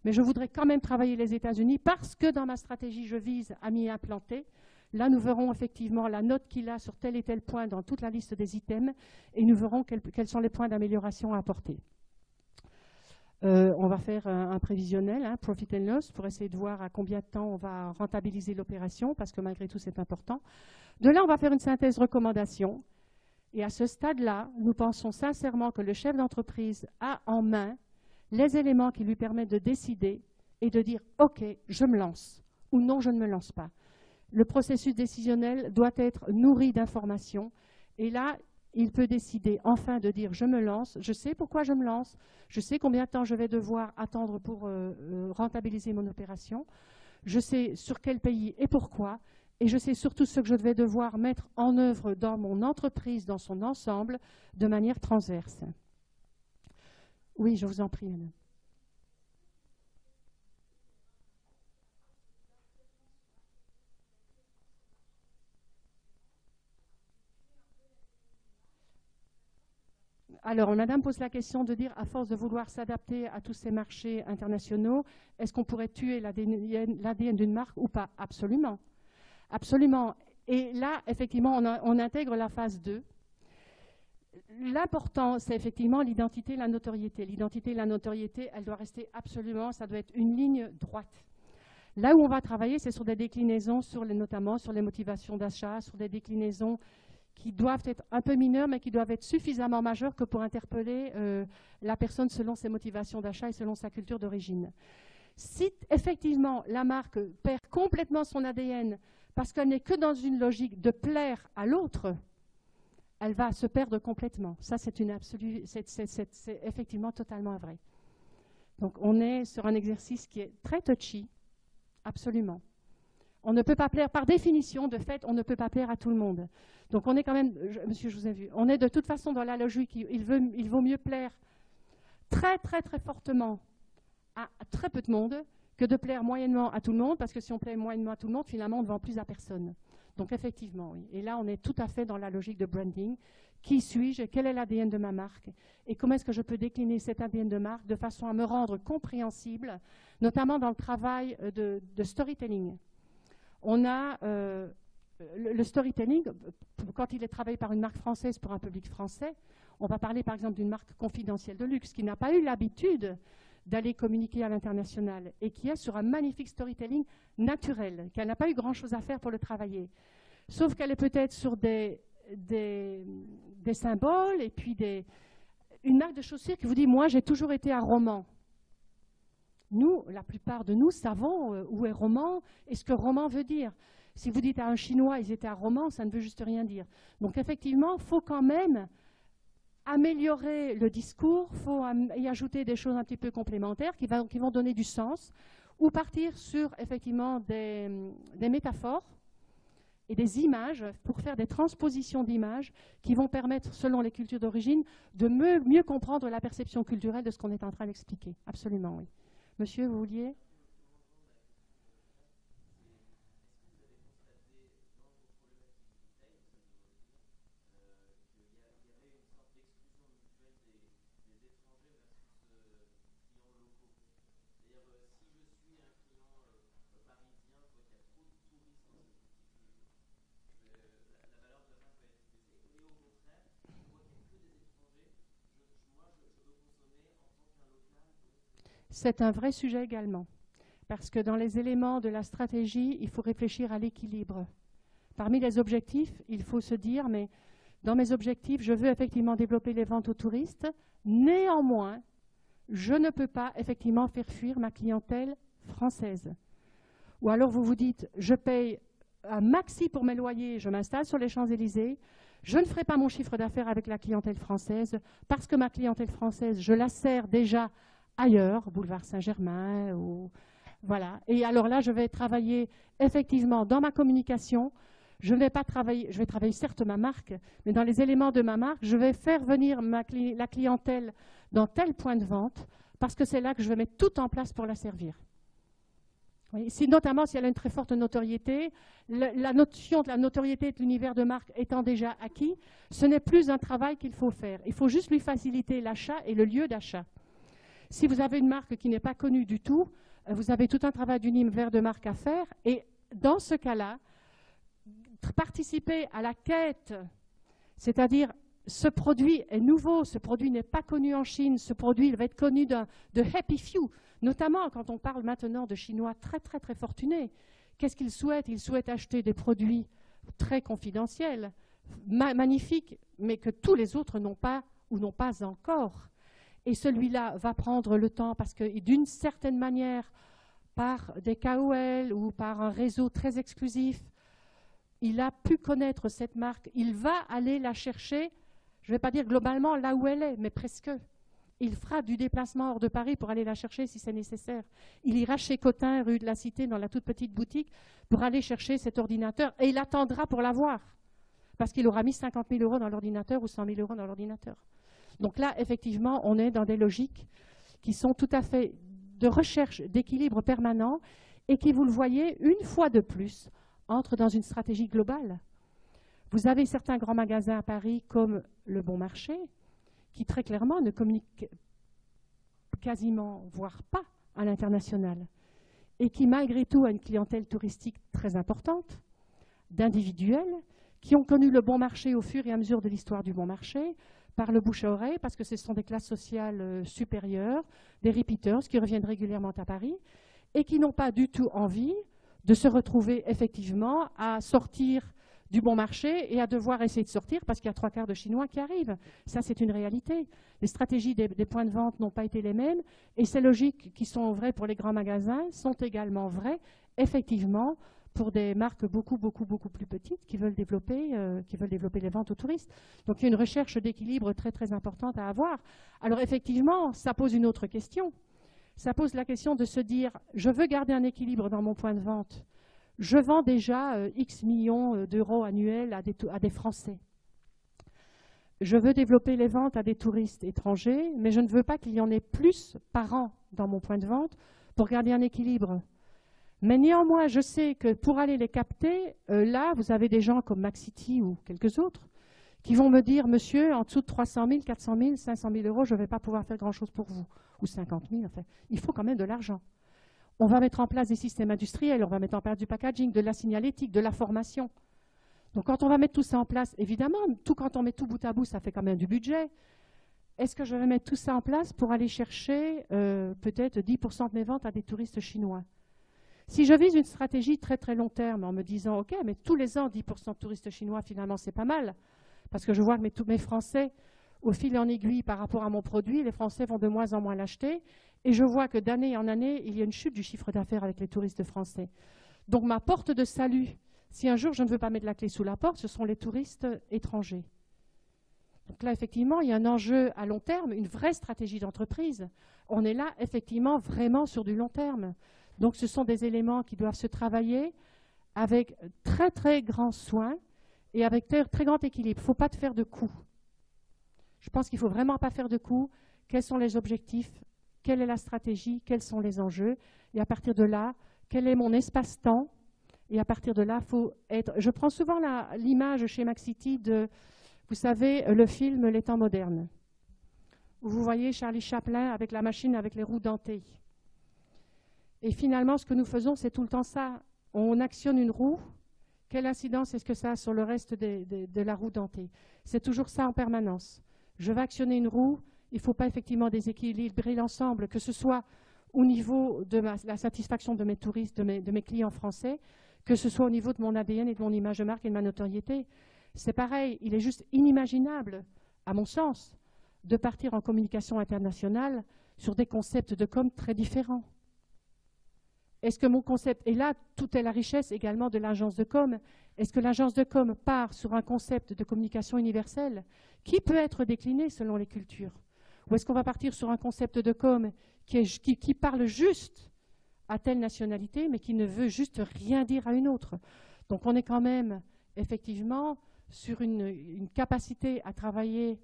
mais je voudrais quand même travailler les États-Unis parce que dans ma stratégie, je vise à m'y implanter. » Là, nous verrons effectivement la note qu'il a sur tel et tel point dans toute la liste des items et nous verrons quels sont les points d'amélioration à apporter. On va faire un prévisionnel, profit and loss, pour essayer de voir à combien de temps on va rentabiliser l'opération, parce que malgré tout, c'est important. De là, on va faire une synthèse recommandation. Et à ce stade-là, nous pensons sincèrement que le chef d'entreprise a en main les éléments qui lui permettent de décider et de dire « Ok, je me lance » ou « Non, je ne me lance pas ». Le processus décisionnel doit être nourri d'informations et là, il peut décider enfin de dire « Je me lance, je sais pourquoi je me lance, je sais combien de temps je vais devoir attendre pour rentabiliser mon opération, je sais sur quel pays et pourquoi, et je sais surtout ce que je vais devoir mettre en œuvre dans mon entreprise, dans son ensemble, de manière transverse. Oui, je vous en prie, Anne. Alors, madame pose la question de dire, à force de vouloir s'adapter à tous ces marchés internationaux, est-ce qu'on pourrait tuer l'ADN d'une marque ou pas? Absolument. Absolument. Et là, effectivement, on intègre la phase 2. L'important, c'est effectivement l'identité et la notoriété. L'identité et la notoriété, elle doit rester absolument, ça doit être une ligne droite. Là où on va travailler, c'est sur des déclinaisons, notamment sur les motivations d'achat, sur des déclinaisons qui doivent être un peu mineures, mais qui doivent être suffisamment majeures que pour interpeller la personne selon ses motivations d'achat et selon sa culture d'origine. Si effectivement la marque perd complètement son ADN parce qu'elle n'est que dans une logique de plaire à l'autre, elle va se perdre complètement. Ça, c'est effectivement totalement vrai. Donc, on est sur un exercice qui est très touchy, absolument. On ne peut pas plaire, par définition, de fait, on ne peut pas plaire à tout le monde. Donc on est quand même, monsieur, je vous ai vu, on est de toute façon dans la logique, il vaut mieux plaire très très très fortement à très peu de monde que de plaire moyennement à tout le monde, parce que si on plaît moyennement à tout le monde, finalement on ne vend plus à personne. Donc effectivement, oui. Et là on est tout à fait dans la logique de branding. Qui suis-je? Quel est l'ADN de ma marque? Et comment est-ce que je peux décliner cet ADN de marque de façon à me rendre compréhensible, notamment dans le travail de storytelling. On a le storytelling, quand il est travaillé par une marque française pour un public français, on va parler par exemple d'une marque confidentielle de luxe qui n'a pas eu l'habitude d'aller communiquer à l'international et qui est sur un magnifique storytelling naturel, qu'elle n'a pas eu grand-chose à faire pour le travailler. Sauf qu'elle est peut-être sur des symboles et puis une marque de chaussures qui vous dit « moi j'ai toujours été un roman ». Nous, la plupart de nous, savons où est roman et ce que roman veut dire. Si vous dites à un Chinois, ils étaient à roman, ça ne veut juste rien dire. Donc effectivement, il faut quand même améliorer le discours, il faut y ajouter des choses un petit peu complémentaires qui vont donner du sens, ou partir sur effectivement des métaphores et des images pour faire des transpositions d'images qui vont permettre, selon les cultures d'origine, de mieux comprendre la perception culturelle de ce qu'on est en train d'expliquer. Absolument, oui. Monsieur, vous vouliez? C'est un vrai sujet également, parce que dans les éléments de la stratégie, il faut réfléchir à l'équilibre. Parmi les objectifs, il faut se dire, mais dans mes objectifs, je veux effectivement développer les ventes aux touristes, néanmoins, je ne peux pas effectivement faire fuir ma clientèle française. Ou alors vous vous dites, je paye un maxi pour mes loyers, je m'installe sur les Champs-Élysées, je ne ferai pas mon chiffre d'affaires avec la clientèle française, parce que ma clientèle française, je la sers déjà ailleurs, boulevard Saint-Germain, ou voilà. Et alors là, je vais travailler effectivement dans ma communication. Je vais travailler certes ma marque, mais dans les éléments de ma marque, je vais faire venir la clientèle dans tel point de vente, parce que c'est là que je vais mettre tout en place pour la servir. Oui, notamment si elle a une très forte notoriété, la notion de la notoriété de l'univers de marque étant déjà acquis, ce n'est plus un travail qu'il faut faire. Il faut juste lui faciliter l'achat et le lieu d'achat. Si vous avez une marque qui n'est pas connue du tout, vous avez tout un travail d'univers de marque à faire. Et dans ce cas-là, participer à la quête, c'est-à-dire ce produit est nouveau, ce produit n'est pas connu en Chine, ce produit il va être connu de happy few, notamment quand on parle maintenant de Chinois très très très fortunés. Qu'est-ce qu'ils souhaitent? Ils souhaitent acheter des produits très confidentiels, magnifiques, mais que tous les autres n'ont pas ou n'ont pas encore. Et celui-là va prendre le temps parce que d'une certaine manière, par des KOL ou par un réseau très exclusif, il a pu connaître cette marque. Il va aller la chercher, je ne vais pas dire globalement là où elle est, mais presque. il fera du déplacement hors de Paris pour aller la chercher si c'est nécessaire. Il ira chez Cotin, rue de la Cité, dans la toute petite boutique, pour aller chercher cet ordinateur et il attendra pour l'avoir. Parce qu'il aura mis 50 000 € dans l'ordinateur ou 100 000 € dans l'ordinateur. Donc là, effectivement, on est dans des logiques qui sont tout à fait de recherche d'équilibre permanent et qui, vous le voyez, une fois de plus, entrent dans une stratégie globale. Vous avez certains grands magasins à Paris comme le Bon Marché, qui très clairement ne communiquent quasiment, voire pas, à l'international, et qui malgré tout a une clientèle touristique très importante, d'individuels, qui ont connu le Bon Marché au fur et à mesure de l'histoire du Bon Marché, par le bouche à oreille, parce que ce sont des classes sociales supérieures, des repeaters qui reviennent régulièrement à Paris, et qui n'ont pas du tout envie de se retrouver effectivement à sortir du Bon Marché et à devoir essayer de sortir parce qu'il y a 3/4 de Chinois qui arrivent. Ça, c'est une réalité. Les stratégies des points de vente n'ont pas été les mêmes et ces logiques qui sont vraies pour les grands magasins sont également vraies, effectivement, pour des marques beaucoup plus petites qui veulent développer les ventes aux touristes. Donc, il y a une recherche d'équilibre très, très importante à avoir. Alors, effectivement, ça pose une autre question. Ça pose la question de se dire, je veux garder un équilibre dans mon point de vente. Je vends déjà X millions d'euros annuels à des Français. Je veux développer les ventes à des touristes étrangers, mais je ne veux pas qu'il y en ait plus par an dans mon point de vente pour garder un équilibre. Mais néanmoins, je sais que pour aller les capter, là, vous avez des gens comme Maxity ou quelques autres qui vont me dire, monsieur, en dessous de 300 000, 400 000, 500 000 €, je ne vais pas pouvoir faire grand-chose pour vous. Ou 50 000, enfin, il faut quand même de l'argent. On va mettre en place des systèmes industriels, on va mettre en place du packaging, de la signalétique, de la formation. Donc quand on va mettre tout ça en place, évidemment, quand on met tout bout à bout, ça fait quand même du budget. Est-ce que je vais mettre tout ça en place pour aller chercher peut-être 10% de mes ventes à des touristes chinois? Si je vise une stratégie très très long terme en me disant, ok, mais tous les ans 10% de touristes chinois, finalement c'est pas mal, parce que je vois que tous mes Français, au fil en aiguille par rapport à mon produit, les Français vont de moins en moins l'acheter, et je vois que d'année en année, il y a une chute du chiffre d'affaires avec les touristes français. Donc ma porte de salut, si un jour je ne veux pas mettre la clé sous la porte, ce sont les touristes étrangers. Donc là, effectivement, il y a un enjeu à long terme, une vraie stratégie d'entreprise. On est là, effectivement, vraiment sur du long terme. Donc ce sont des éléments qui doivent se travailler avec très très grand soin et avec très grand équilibre. Il ne faut pas faire de coups. Je pense qu'il ne faut vraiment pas faire de coups. Quels sont les objectifs? Quelle est la stratégie? Quels sont les enjeux? Et à partir de là, quel est mon espace-temps? Et à partir de là, il faut être... Je prends souvent l'image chez Maxity de, vous savez, le film Les temps modernes, où vous voyez Charlie Chaplin avec la machine avec les roues dentées. Et finalement, ce que nous faisons, c'est tout le temps ça. On actionne une roue. Quelle incidence est-ce que ça a sur le reste de la roue dentée? C'est toujours ça en permanence. Je vais actionner une roue. Il ne faut pas effectivement déséquilibrer l'ensemble, que ce soit au niveau de la satisfaction de mes touristes, de mes clients français, que ce soit au niveau de mon ADN et de mon image de marque et de ma notoriété. C'est pareil, il est juste inimaginable, à mon sens, de partir en communication internationale sur des concepts de com très différents. Est-ce que mon concept, et là, tout est la richesse également de l'agence de com, est-ce que l'agence de com part sur un concept de communication universelle qui peut être décliné selon les cultures? Ou est-ce qu'on va partir sur un concept de com qui parle juste à telle nationalité, mais qui ne veut juste rien dire à une autre? Donc on est quand même, effectivement, sur une capacité à travailler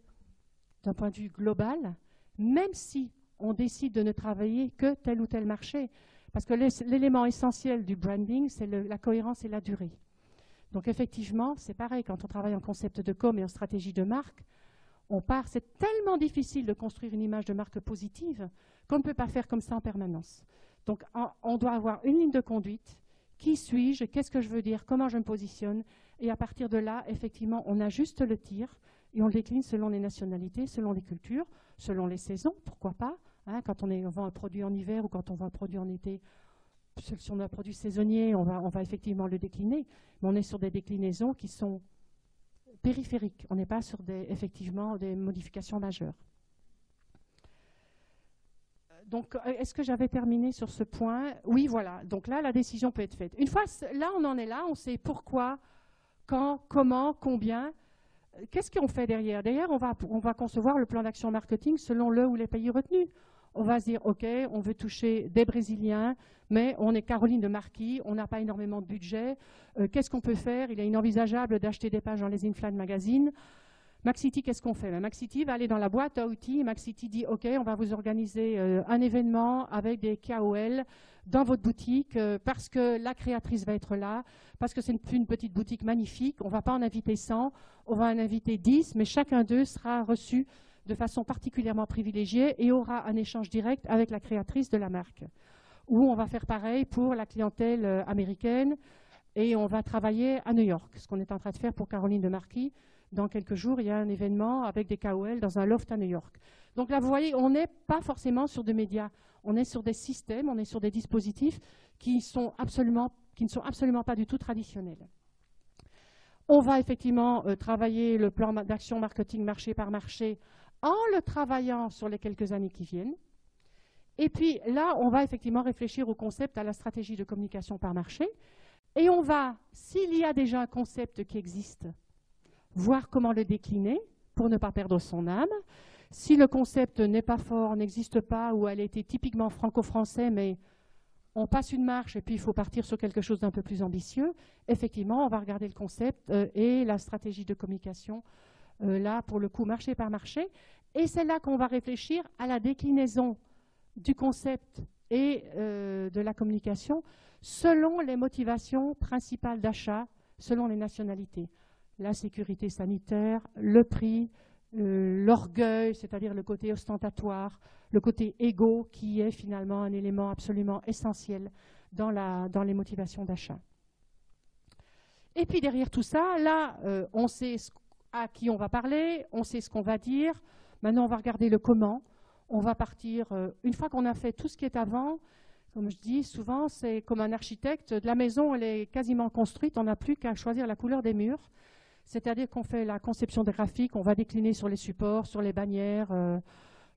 d'un point de vue global, même si on décide de ne travailler que tel ou tel marché. Parce que l'élément essentiel du branding, c'est la cohérence et la durée. Donc effectivement, c'est pareil, quand on travaille en concept de com et en stratégie de marque, c'est tellement difficile de construire une image de marque positive qu'on ne peut pas faire comme ça en permanence. Donc on doit avoir une ligne de conduite. Qui suis-je? Qu'est-ce que je veux dire? Comment je me positionne? Et à partir de là, effectivement, on ajuste le tir et on le décline selon les nationalités, selon les cultures, selon les saisons, pourquoi pas. Hein, quand on vend un produit en hiver ou quand on vend un produit en été, si on a un produit saisonnier, on va effectivement le décliner. Mais on est sur des déclinaisons qui sont périphériques. On n'est pas sur effectivement des modifications majeures. Donc, est-ce que j'avais terminé sur ce point? Oui, voilà. Donc là, la décision peut être faite. Une fois, là, on en est là, on sait pourquoi, quand, comment, combien. qu'est-ce qu'on fait derrière? Derrière, on va concevoir le plan d'action marketing selon le ou les pays retenus. On va se dire, OK, on veut toucher des Brésiliens, mais on est Caroline de Marquis, on n'a pas énormément de budget. Qu'est-ce qu'on peut faire? Il est inenvisageable d'acheter des pages dans les in-flight magazines. Maxity, qu'est-ce qu'on fait? Maxity va aller dans la boîte à outils. Maxity dit, OK, on va vous organiser un événement avec des KOL dans votre boutique parce que la créatrice va être là, parce que c'est une petite boutique magnifique. On ne va pas en inviter 100, on va en inviter 10, mais chacun d'eux sera reçu de façon particulièrement privilégiée et aura un échange direct avec la créatrice de la marque. Ou on va faire pareil pour la clientèle américaine et on va travailler à New York, ce qu'on est en train de faire pour Caroline de Marquis. Dans quelques jours, il y a un événement avec des KOL dans un loft à New York. Donc là, vous voyez, on n'est pas forcément sur des médias, on est sur des systèmes, on est sur des dispositifs qui ne sont absolument pas du tout traditionnels. On va effectivement travailler le plan d'action marketing marché par marché en le travaillant sur les quelques années qui viennent. Et puis là, on va effectivement réfléchir au concept, à la stratégie de communication par marché. Et on va, s'il y a déjà un concept qui existe, voir comment le décliner pour ne pas perdre son âme. Si le concept n'est pas fort, n'existe pas, ou elle a été typiquement franco-français, mais on passe une marche et puis il faut partir sur quelque chose d'un peu plus ambitieux, effectivement, on va regarder le concept et la stratégie de communication, là, pour le coup, marché par marché. Et c'est là qu'on va réfléchir à la déclinaison du concept et de la communication selon les motivations principales d'achat, selon les nationalités. La sécurité sanitaire, le prix, l'orgueil, c'est-à-dire le côté ostentatoire, le côté égo, qui est finalement un élément absolument essentiel dans les motivations d'achat. Et puis derrière tout ça, là, on sait à qui on va parler, on sait ce qu'on va dire. Maintenant, on va regarder le comment. On va partir, une fois qu'on a fait tout ce qui est avant, comme je dis souvent, c'est comme un architecte. La maison, elle est quasiment construite, on n'a plus qu'à choisir la couleur des murs. C'est-à-dire qu'on fait la conception des graphiques, on va décliner sur les supports, sur les bannières,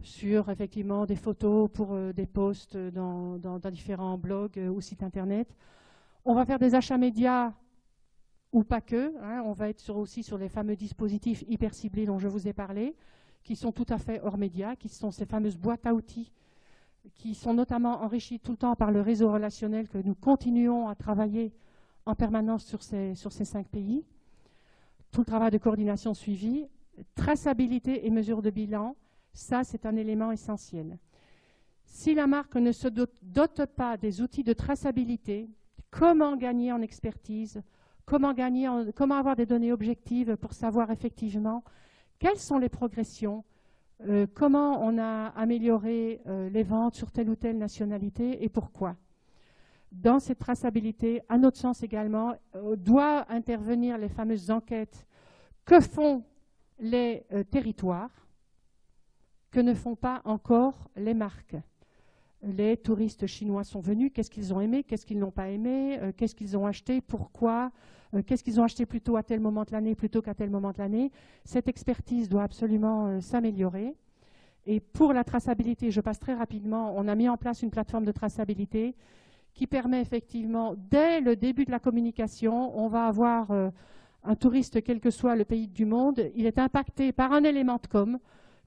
sur effectivement des photos pour des posts dans différents blogs ou sites internet. On va faire des achats médias ou pas que. Hein, on va être aussi sur les fameux dispositifs hyper ciblés dont je vous ai parlé, qui sont tout à fait hors médias, qui sont ces fameuses boîtes à outils, qui sont notamment enrichies tout le temps par le réseau relationnel que nous continuons à travailler en permanence sur ces 5 pays. Tout le travail de coordination suivi, traçabilité et mesure de bilan, ça c'est un élément essentiel. Si la marque ne se dote pas des outils de traçabilité, comment gagner en expertise, comment avoir des données objectives pour savoir effectivement quelles sont les progressions, comment on a amélioré les ventes sur telle ou telle nationalité et pourquoi. Dans cette traçabilité, à notre sens également, doit intervenir les fameuses enquêtes que font les territoires, que ne font pas encore les marques. Les touristes chinois sont venus, qu'est-ce qu'ils ont aimé, qu'est-ce qu'ils n'ont pas aimé, qu'est-ce qu'ils ont acheté, pourquoi, qu'est-ce qu'ils ont acheté plutôt à tel moment de l'année plutôt qu'à tel moment de l'année. Cette expertise doit absolument s'améliorer. Et pour la traçabilité, je passe très rapidement, on a mis en place une plateforme de traçabilité qui permet effectivement, dès le début de la communication, on va avoir un touriste, quel que soit le pays du monde, il est impacté par un élément de com,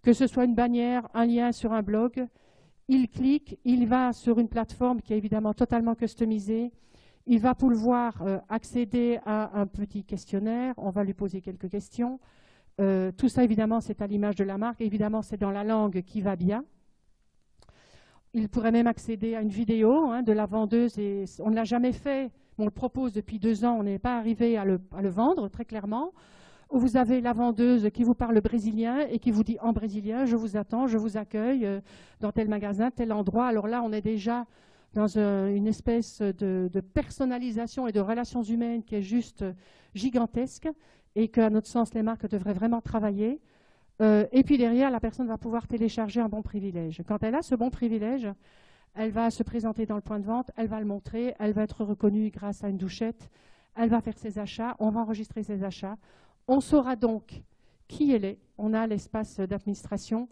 que ce soit une bannière, un lien sur un blog, il clique, il va sur une plateforme qui est évidemment totalement customisée, il va pouvoir accéder à un petit questionnaire, on va lui poser quelques questions. Tout ça, évidemment, c'est à l'image de la marque, évidemment, c'est dans la langue qui va bien. Il pourrait même accéder à une vidéo de la vendeuse, et on ne l'a jamais fait, on le propose depuis 2 ans, on n'est pas arrivé à le vendre, très clairement. Où vous avez la vendeuse qui vous parle brésilien et qui vous dit en brésilien, je vous attends, je vous accueille dans tel magasin, tel endroit. Alors là, on est déjà dans une espèce de personnalisation et de relations humaines qui est juste gigantesque et qu'à notre sens, les marques devraient vraiment travailler. Et puis derrière, la personne va pouvoir télécharger un bon privilège. Quand elle a ce bon privilège, elle va se présenter dans le point de vente, elle va le montrer, elle va être reconnue grâce à une douchette, elle va faire ses achats, on va enregistrer ses achats. On saura donc qui elle est, on a l'espace d'administration,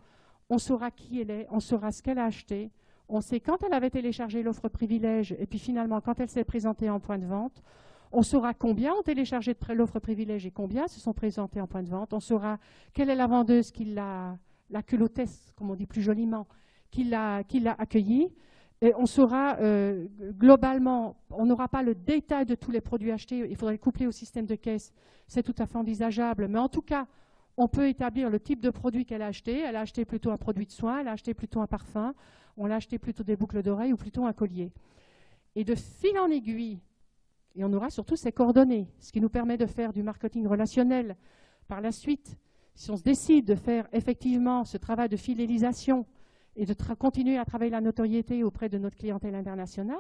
on saura qui elle est, on saura ce qu'elle a acheté, on sait quand elle avait téléchargé l'offre privilège et puis finalement quand elle s'est présentée en point de vente, On saura combien ont téléchargé de l'offre privilège et combien se sont présentés en point de vente. On saura quelle est la vendeuse qui l'a culottesse, comme on dit plus joliment, qui l'a accueilli. Et on saura globalement, on n'aura pas le détail de tous les produits achetés, il faudrait le coupler au système de caisse, c'est tout à fait envisageable. Mais en tout cas, on peut établir le type de produit qu'elle a acheté. Elle a acheté plutôt un produit de soin, elle a acheté plutôt un parfum, on a acheté plutôt des boucles d'oreilles ou plutôt un collier. Et de fil en aiguille, et on aura surtout ces coordonnées, ce qui nous permet de faire du marketing relationnel. Par la suite, si on se décide de faire effectivement ce travail de fidélisation et de continuer à travailler la notoriété auprès de notre clientèle internationale,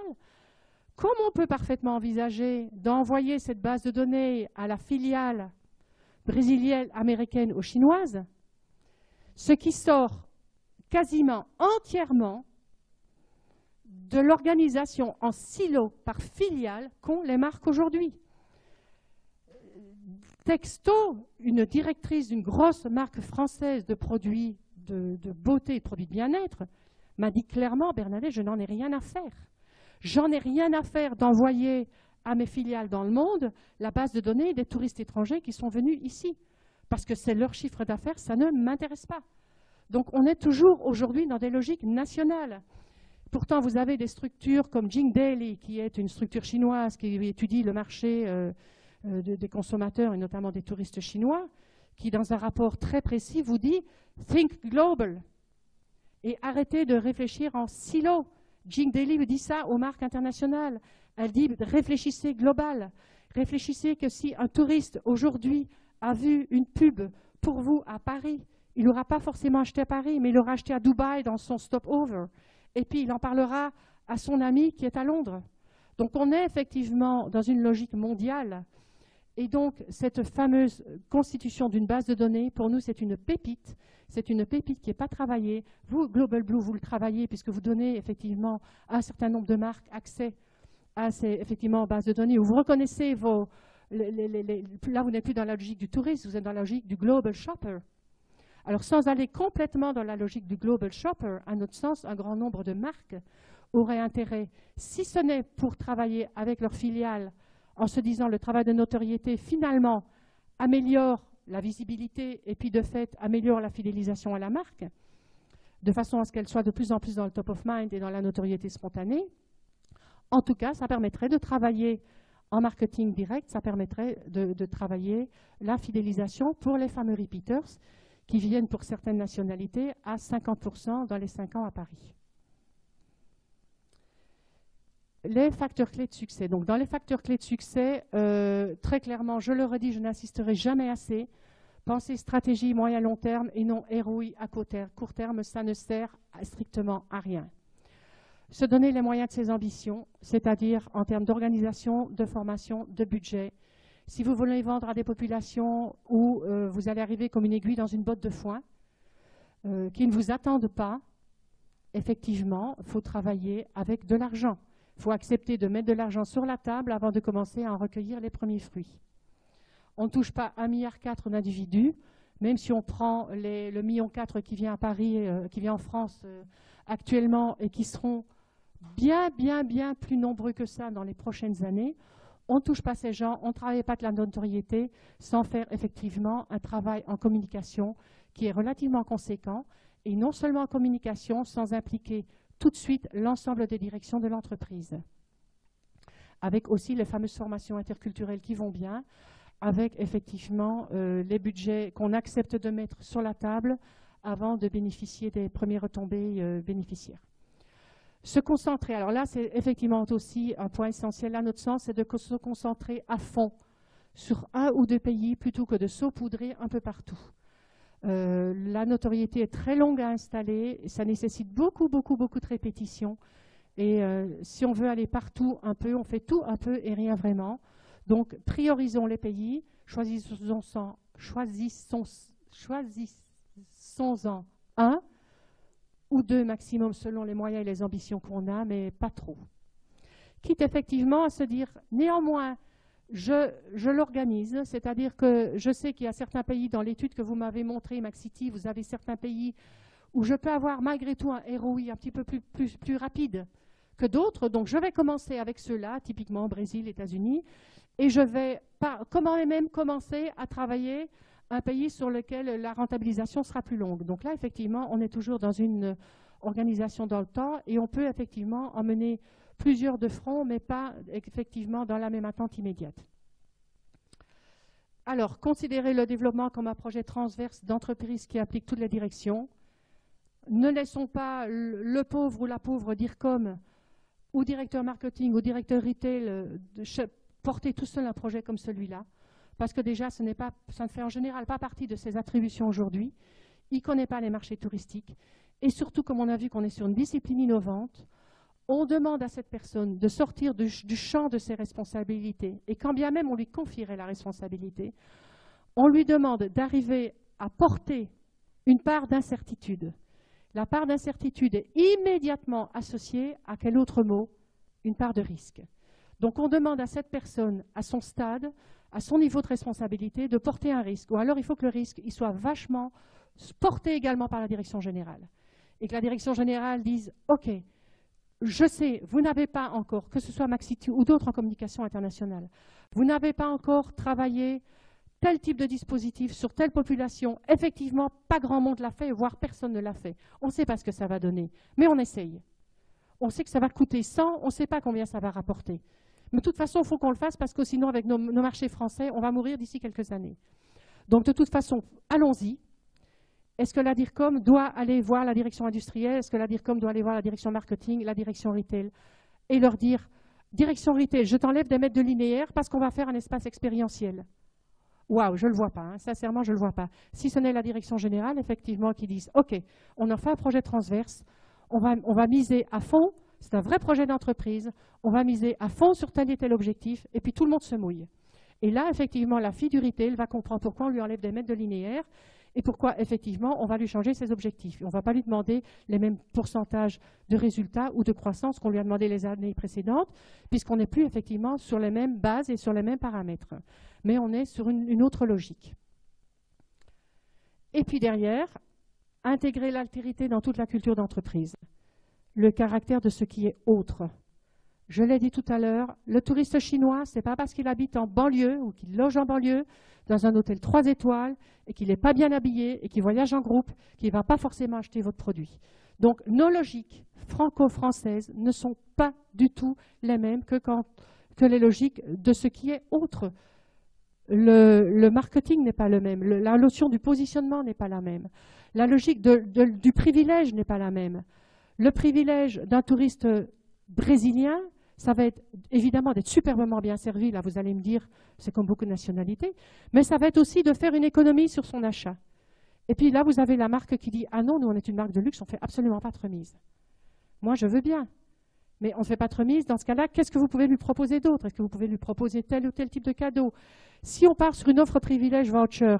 comme on peut parfaitement envisager d'envoyer cette base de données à la filiale brésilienne, américaine ou chinoise, ce qui sort quasiment entièrement de l'organisation en silo par filiale qu'ont les marques aujourd'hui. Texto, une directrice d'une grosse marque française de produits de beauté et de produits de bien-être, m'a dit clairement, Bernadette, je n'en ai rien à faire. J'en ai rien à faire d'envoyer à mes filiales dans le monde la base de données des touristes étrangers qui sont venus ici. Parce que c'est leur chiffre d'affaires, ça ne m'intéresse pas. Donc on est toujours aujourd'hui dans des logiques nationales. Pourtant, vous avez des structures comme Jingdeli, qui est une structure chinoise qui étudie le marché des consommateurs et notamment des touristes chinois, qui dans un rapport très précis vous dit « Think global » et arrêtez de réfléchir en silo. Jingdeli dit ça aux marques internationales. Elle dit « Réfléchissez global ». Réfléchissez que si un touriste aujourd'hui a vu une pub pour vous à Paris, il n'aura pas forcément acheté à Paris, mais il aura acheté à Dubaï dans son stopover. Et puis il en parlera à son ami qui est à Londres. Donc on est effectivement dans une logique mondiale. Et donc cette fameuse constitution d'une base de données, pour nous c'est une pépite. C'est une pépite qui n'est pas travaillée. Vous, Global Blue, vous le travaillez puisque vous donnez effectivement à un certain nombre de marques accès à ces effectivement, bases de données où vous reconnaissez vos... là, vous n'êtes plus dans la logique du touriste, vous êtes dans la logique du Global Shopper. Alors, sans aller complètement dans la logique du Global Shopper, à notre sens, un grand nombre de marques auraient intérêt, si ce n'est pour travailler avec leurs filiales, en se disant le travail de notoriété, finalement, améliore la visibilité et puis, de fait, améliore la fidélisation à la marque, de façon à ce qu'elle soit de plus en plus dans le top of mind et dans la notoriété spontanée. En tout cas, ça permettrait de travailler en marketing direct, ça permettrait de travailler la fidélisation pour les fameux repeaters qui viennent pour certaines nationalités à 50% dans les 5 ans à Paris. Les facteurs clés de succès. Donc, dans les facteurs clés de succès, très clairement, je le redis, je n'insisterai jamais assez, pensez stratégie moyen-long terme et non ROI à court terme, ça ne sert strictement à rien. Se donner les moyens de ses ambitions, c'est-à-dire en termes d'organisation, de formation, de budget. Si vous voulez vendre à des populations où vous allez arriver comme une aiguille dans une botte de foin, qui ne vous attendent pas, effectivement, il faut travailler avec de l'argent. Il faut accepter de mettre de l'argent sur la table avant de commencer à en recueillir les premiers fruits. On ne touche pas 1,4 milliard d'individus, même si on prend le 1,4 million qui vient à Paris, qui vient en France actuellement et qui seront bien plus nombreux que ça dans les prochaines années. On ne touche pas ces gens, on ne travaille pas de la notoriété sans faire effectivement un travail en communication qui est relativement conséquent, et non seulement en communication, sans impliquer tout de suite l'ensemble des directions de l'entreprise. Avec aussi les fameuses formations interculturelles qui vont bien, avec effectivement les budgets qu'on accepte de mettre sur la table avant de bénéficier des premières retombées bénéficiaires. Se concentrer, alors là c'est effectivement aussi un point essentiel à notre sens, c'est de se concentrer à fond sur 1 ou 2 pays plutôt que de saupoudrer un peu partout. La notoriété est très longue à installer, et ça nécessite beaucoup de répétitions. Et si on veut aller partout un peu, on fait tout un peu et rien vraiment. Donc priorisons les pays, choisissons-en un ou 2 maximum selon les moyens et les ambitions qu'on a, mais pas trop. Quitte effectivement à se dire, néanmoins, je l'organise, c'est-à-dire que je sais qu'il y a certains pays, dans l'étude que vous m'avez montrée, Maxity, vous avez certains pays où je peux avoir malgré tout un ROI un petit peu plus rapide que d'autres, donc je vais commencer avec ceux-là, typiquement Brésil, États-Unis, et je vais comment même commencer à travailler un pays sur lequel la rentabilisation sera plus longue. Donc là, effectivement, on est toujours dans une organisation dans le temps et on peut effectivement emmener plusieurs de front, mais pas effectivement dans la même attente immédiate. Alors, considérer le développement comme un projet transverse d'entreprise qui applique toutes les directions. Ne laissons pas le pauvre ou la pauvre DIRCOM ou directeur marketing ou directeur retail porter tout seul un projet comme celui-là, parce que déjà, ça ne fait en général pas partie de ses attributions aujourd'hui. Il ne connaît pas les marchés touristiques. Et surtout, comme on a vu qu'on est sur une discipline innovante, on demande à cette personne de sortir du champ de ses responsabilités. Et quand bien même on lui confierait la responsabilité, on lui demande d'arriver à porter une part d'incertitude. La part d'incertitude est immédiatement associée à quel autre mot? Une part de risque. Donc on demande à cette personne, à son stade, à son niveau de responsabilité, de porter un risque. Ou alors il faut que le risque il soit vachement porté également par la direction générale. Et que la direction générale dise « Ok, je sais, vous n'avez pas encore, que ce soit Maxitu ou d'autres en communication internationale, vous n'avez pas encore travaillé tel type de dispositif sur telle population. Effectivement, pas grand monde l'a fait, voire personne ne l'a fait. On ne sait pas ce que ça va donner, mais on essaye. On sait que ça va coûter 100, on ne sait pas combien ça va rapporter. Mais de toute façon, il faut qu'on le fasse parce que sinon, avec nos marchés français, on va mourir d'ici quelques années. Donc, de toute façon, allons-y. Est-ce que la DIRCOM doit aller voir la direction industrielle? Est-ce que la DIRCOM doit aller voir la direction marketing, la direction retail? Et leur dire, direction retail, je t'enlève des mètres de linéaire parce qu'on va faire un espace expérientiel. Waouh, je ne le vois pas, hein. Sincèrement, je ne le vois pas. Si ce n'est la direction générale, effectivement, qui disent, OK, on en fait un projet transverse, on va miser à fond, c'est un vrai projet d'entreprise, on va miser à fond sur tel et tel objectif, et puis tout le monde se mouille. Et là, effectivement, la fille du retail va comprendre pourquoi on lui enlève des mètres de linéaire et pourquoi, effectivement, on va lui changer ses objectifs. Et on ne va pas lui demander les mêmes pourcentages de résultats ou de croissance qu'on lui a demandé les années précédentes, puisqu'on n'est plus, effectivement, sur les mêmes bases et sur les mêmes paramètres. Mais on est sur une autre logique. Et puis derrière, intégrer l'altérité dans toute la culture d'entreprise, le caractère de ce qui est autre. Je l'ai dit tout à l'heure, le touriste chinois, ce n'est pas parce qu'il habite en banlieue ou qu'il loge en banlieue, dans un hôtel 3 étoiles, et qu'il n'est pas bien habillé et qu'il voyage en groupe, qu'il ne va pas forcément acheter votre produit. Donc nos logiques franco-françaises ne sont pas du tout les mêmes que les logiques de ce qui est autre. Le marketing n'est pas le même, la notion du positionnement n'est pas la même, la logique du privilège n'est pas la même. Le privilège d'un touriste brésilien, ça va être évidemment d'être superbement bien servi, là vous allez me dire, c'est comme beaucoup de nationalités, mais ça va être aussi de faire une économie sur son achat. Et puis là vous avez la marque qui dit « Ah non, nous on est une marque de luxe, on ne fait absolument pas de remise. » Moi je veux bien, mais on ne fait pas de remise, dans ce cas-là, qu'est-ce que vous pouvez lui proposer d'autre? Est-ce que vous pouvez lui proposer tel ou tel type de cadeau? Si on part sur une offre privilège voucher,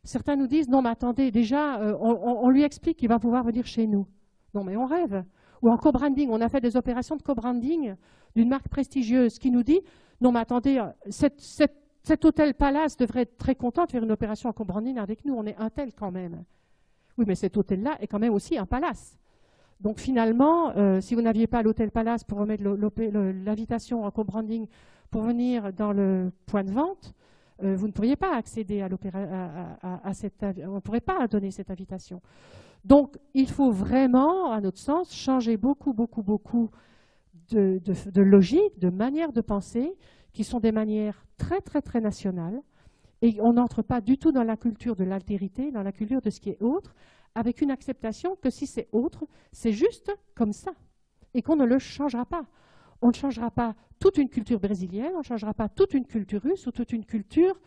certains nous disent « Non mais attendez, déjà on lui explique qu'il va pouvoir venir chez nous. » Non mais on rêve. Ou en co-branding, on a fait des opérations de co-branding d'une marque prestigieuse qui nous dit « Non mais attendez, cet hôtel Palace devrait être très content de faire une opération en co-branding avec nous, on est un tel quand même. » Oui, mais cet hôtel-là est quand même aussi un palace. Donc finalement, si vous n'aviez pas l'hôtel Palace pour remettre l'invitation en co-branding pour venir dans le point de vente, vous ne pourriez pas accéder à cette, on ne pourrait pas donner cette invitation. Donc, il faut vraiment, à notre sens, changer beaucoup de logique, de manière de penser, qui sont des manières très nationales. Et on n'entre pas du tout dans la culture de l'altérité, dans la culture de ce qui est autre, avec une acceptation que si c'est autre, c'est juste comme ça, et qu'on ne le changera pas. On ne changera pas toute une culture brésilienne, on ne changera pas toute une culture russe ou toute une culture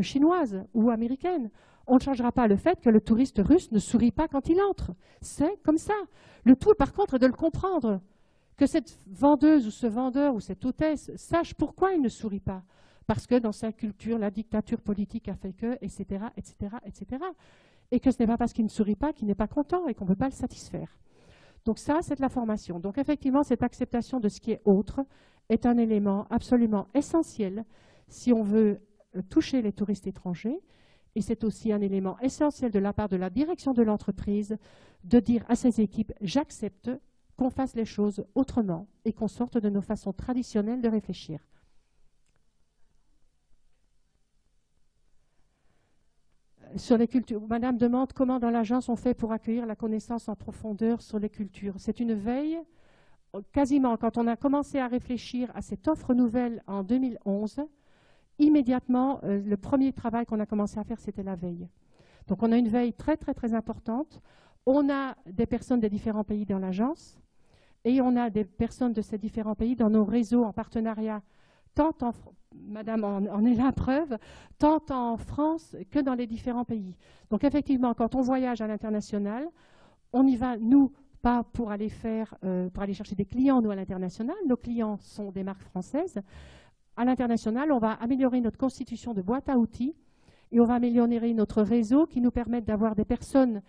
chinoise ou américaine. On ne changera pas le fait que le touriste russe ne sourit pas quand il entre. C'est comme ça. Le tout, par contre, est de le comprendre. Que cette vendeuse ou ce vendeur ou cette hôtesse sache pourquoi il ne sourit pas. Parce que dans sa culture, la dictature politique a fait que, etc., etc., etc. Et que ce n'est pas parce qu'il ne sourit pas qu'il n'est pas content et qu'on ne peut pas le satisfaire. Donc ça, c'est de la formation. Donc effectivement, cette acceptation de ce qui est autre est un élément absolument essentiel si on veut toucher les touristes étrangers. Et c'est aussi un élément essentiel de la part de la direction de l'entreprise de dire à ses équipes « j'accepte qu'on fasse les choses autrement et qu'on sorte de nos façons traditionnelles de réfléchir ». Sur les cultures, Madame demande comment dans l'agence on fait pour accueillir la connaissance en profondeur sur les cultures. C'est une veille, quasiment quand on a commencé à réfléchir à cette offre nouvelle en 2011, immédiatement, le premier travail qu'on a commencé à faire, c'était la veille. Donc on a une veille très très très importante. On a des personnes des différents pays dans l'agence et on a des personnes de ces différents pays dans nos réseaux en partenariat, tant en Madame en est la preuve, tant en France que dans les différents pays. Donc effectivement, quand on voyage à l'international, on y va, nous, pas pour aller chercher des clients, nous, à l'international. Nos clients sont des marques françaises. À l'international, on va améliorer notre constitution de boîte à outils et on va améliorer notre réseau qui nous permettent d'avoir des personnes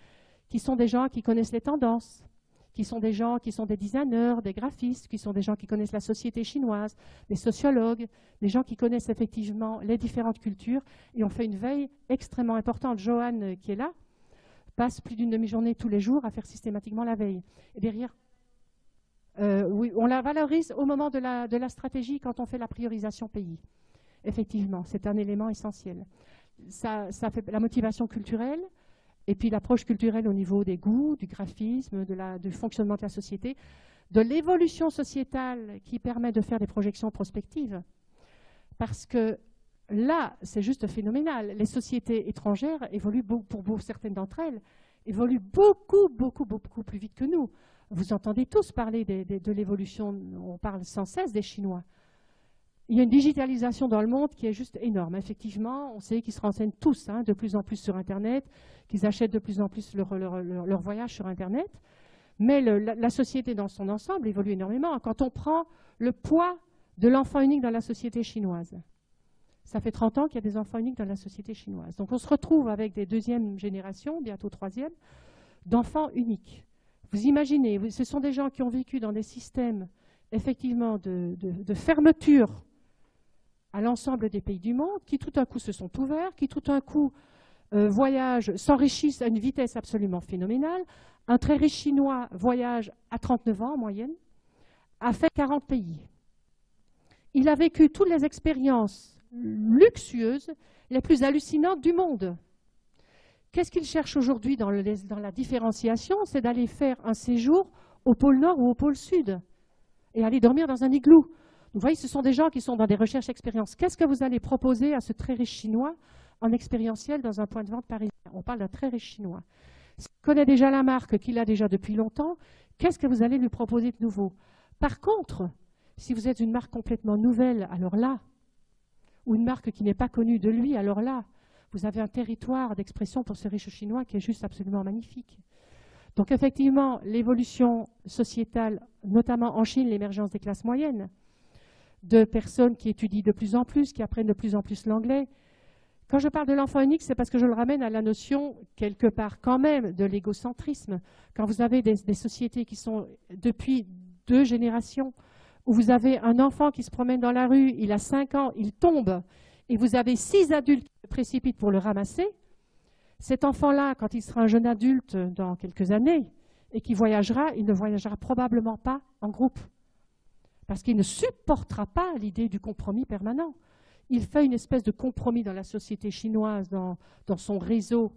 qui sont des gens qui connaissent les tendances, qui sont des gens qui sont des designers, des graphistes, qui sont des gens qui connaissent la société chinoise, des sociologues, des gens qui connaissent effectivement les différentes cultures. Et on fait une veille extrêmement importante. Joanne, qui est là, passe plus d'une demi-journée tous les jours à faire systématiquement la veille. Et derrière, oui, on la valorise au moment de la stratégie quand on fait la priorisation pays. Effectivement, c'est un élément essentiel. Ça fait la motivation culturelle, et puis l'approche culturelle au niveau des goûts, du graphisme, du fonctionnement de la société, de l'évolution sociétale qui permet de faire des projections prospectives. Parce que là, c'est juste phénoménal. Les sociétés étrangères évoluent, pour certaines d'entre elles, évoluent beaucoup plus vite que nous. Vous entendez tous parler de l'évolution, on parle sans cesse des Chinois. Il y a une digitalisation dans le monde qui est juste énorme. Effectivement, on sait qu'ils se renseignent tous de plus en plus sur Internet, qu'ils achètent de plus en plus leur voyage sur Internet. Mais la société dans son ensemble évolue énormément. Quand on prend le poids de l'enfant unique dans la société chinoise, ça fait 30 ans qu'il y a des enfants uniques dans la société chinoise. Donc on se retrouve avec des deuxièmes générations, bientôt troisième, d'enfants uniques. Vous imaginez, ce sont des gens qui ont vécu dans des systèmes effectivement de fermeture à l'ensemble des pays du monde, qui tout d'un coup se sont ouverts, qui tout d'un coup voyagent, s'enrichissent à une vitesse absolument phénoménale. Un très riche Chinois voyage à 39 ans en moyenne, a fait 40 pays. Il a vécu toutes les expériences luxueuses les plus hallucinantes du monde. Qu'est-ce qu'il cherche aujourd'hui dans la différenciation? C'est d'aller faire un séjour au pôle Nord ou au pôle Sud et aller dormir dans un igloo. Vous voyez, ce sont des gens qui sont dans des recherches expériences. Qu'est-ce que vous allez proposer à ce très riche Chinois en expérientiel dans un point de vente parisien? On parle d'un très riche Chinois. S'il connaît déjà la marque, qu'il a déjà depuis longtemps, qu'est-ce que vous allez lui proposer de nouveau? Par contre, si vous êtes une marque complètement nouvelle, alors là, ou une marque qui n'est pas connue de lui, alors là, vous avez un territoire d'expression pour ce riche Chinois qui est juste absolument magnifique. Donc effectivement, l'évolution sociétale, notamment en Chine, l'émergence des classes moyennes, de personnes qui étudient de plus en plus, qui apprennent de plus en plus l'anglais. Quand je parle de l'enfant unique, c'est parce que je le ramène à la notion, quelque part quand même, de l'égocentrisme. Quand vous avez des sociétés qui sont depuis 2 générations, où vous avez un enfant qui se promène dans la rue, il a 5 ans, il tombe, et vous avez 6 adultes qui se précipitent pour le ramasser, cet enfant-là, quand il sera un jeune adulte dans quelques années, et qui voyagera, il ne voyagera probablement pas en groupe. Parce qu'il ne supportera pas l'idée du compromis permanent. Il fait une espèce de compromis dans la société chinoise, dans son réseau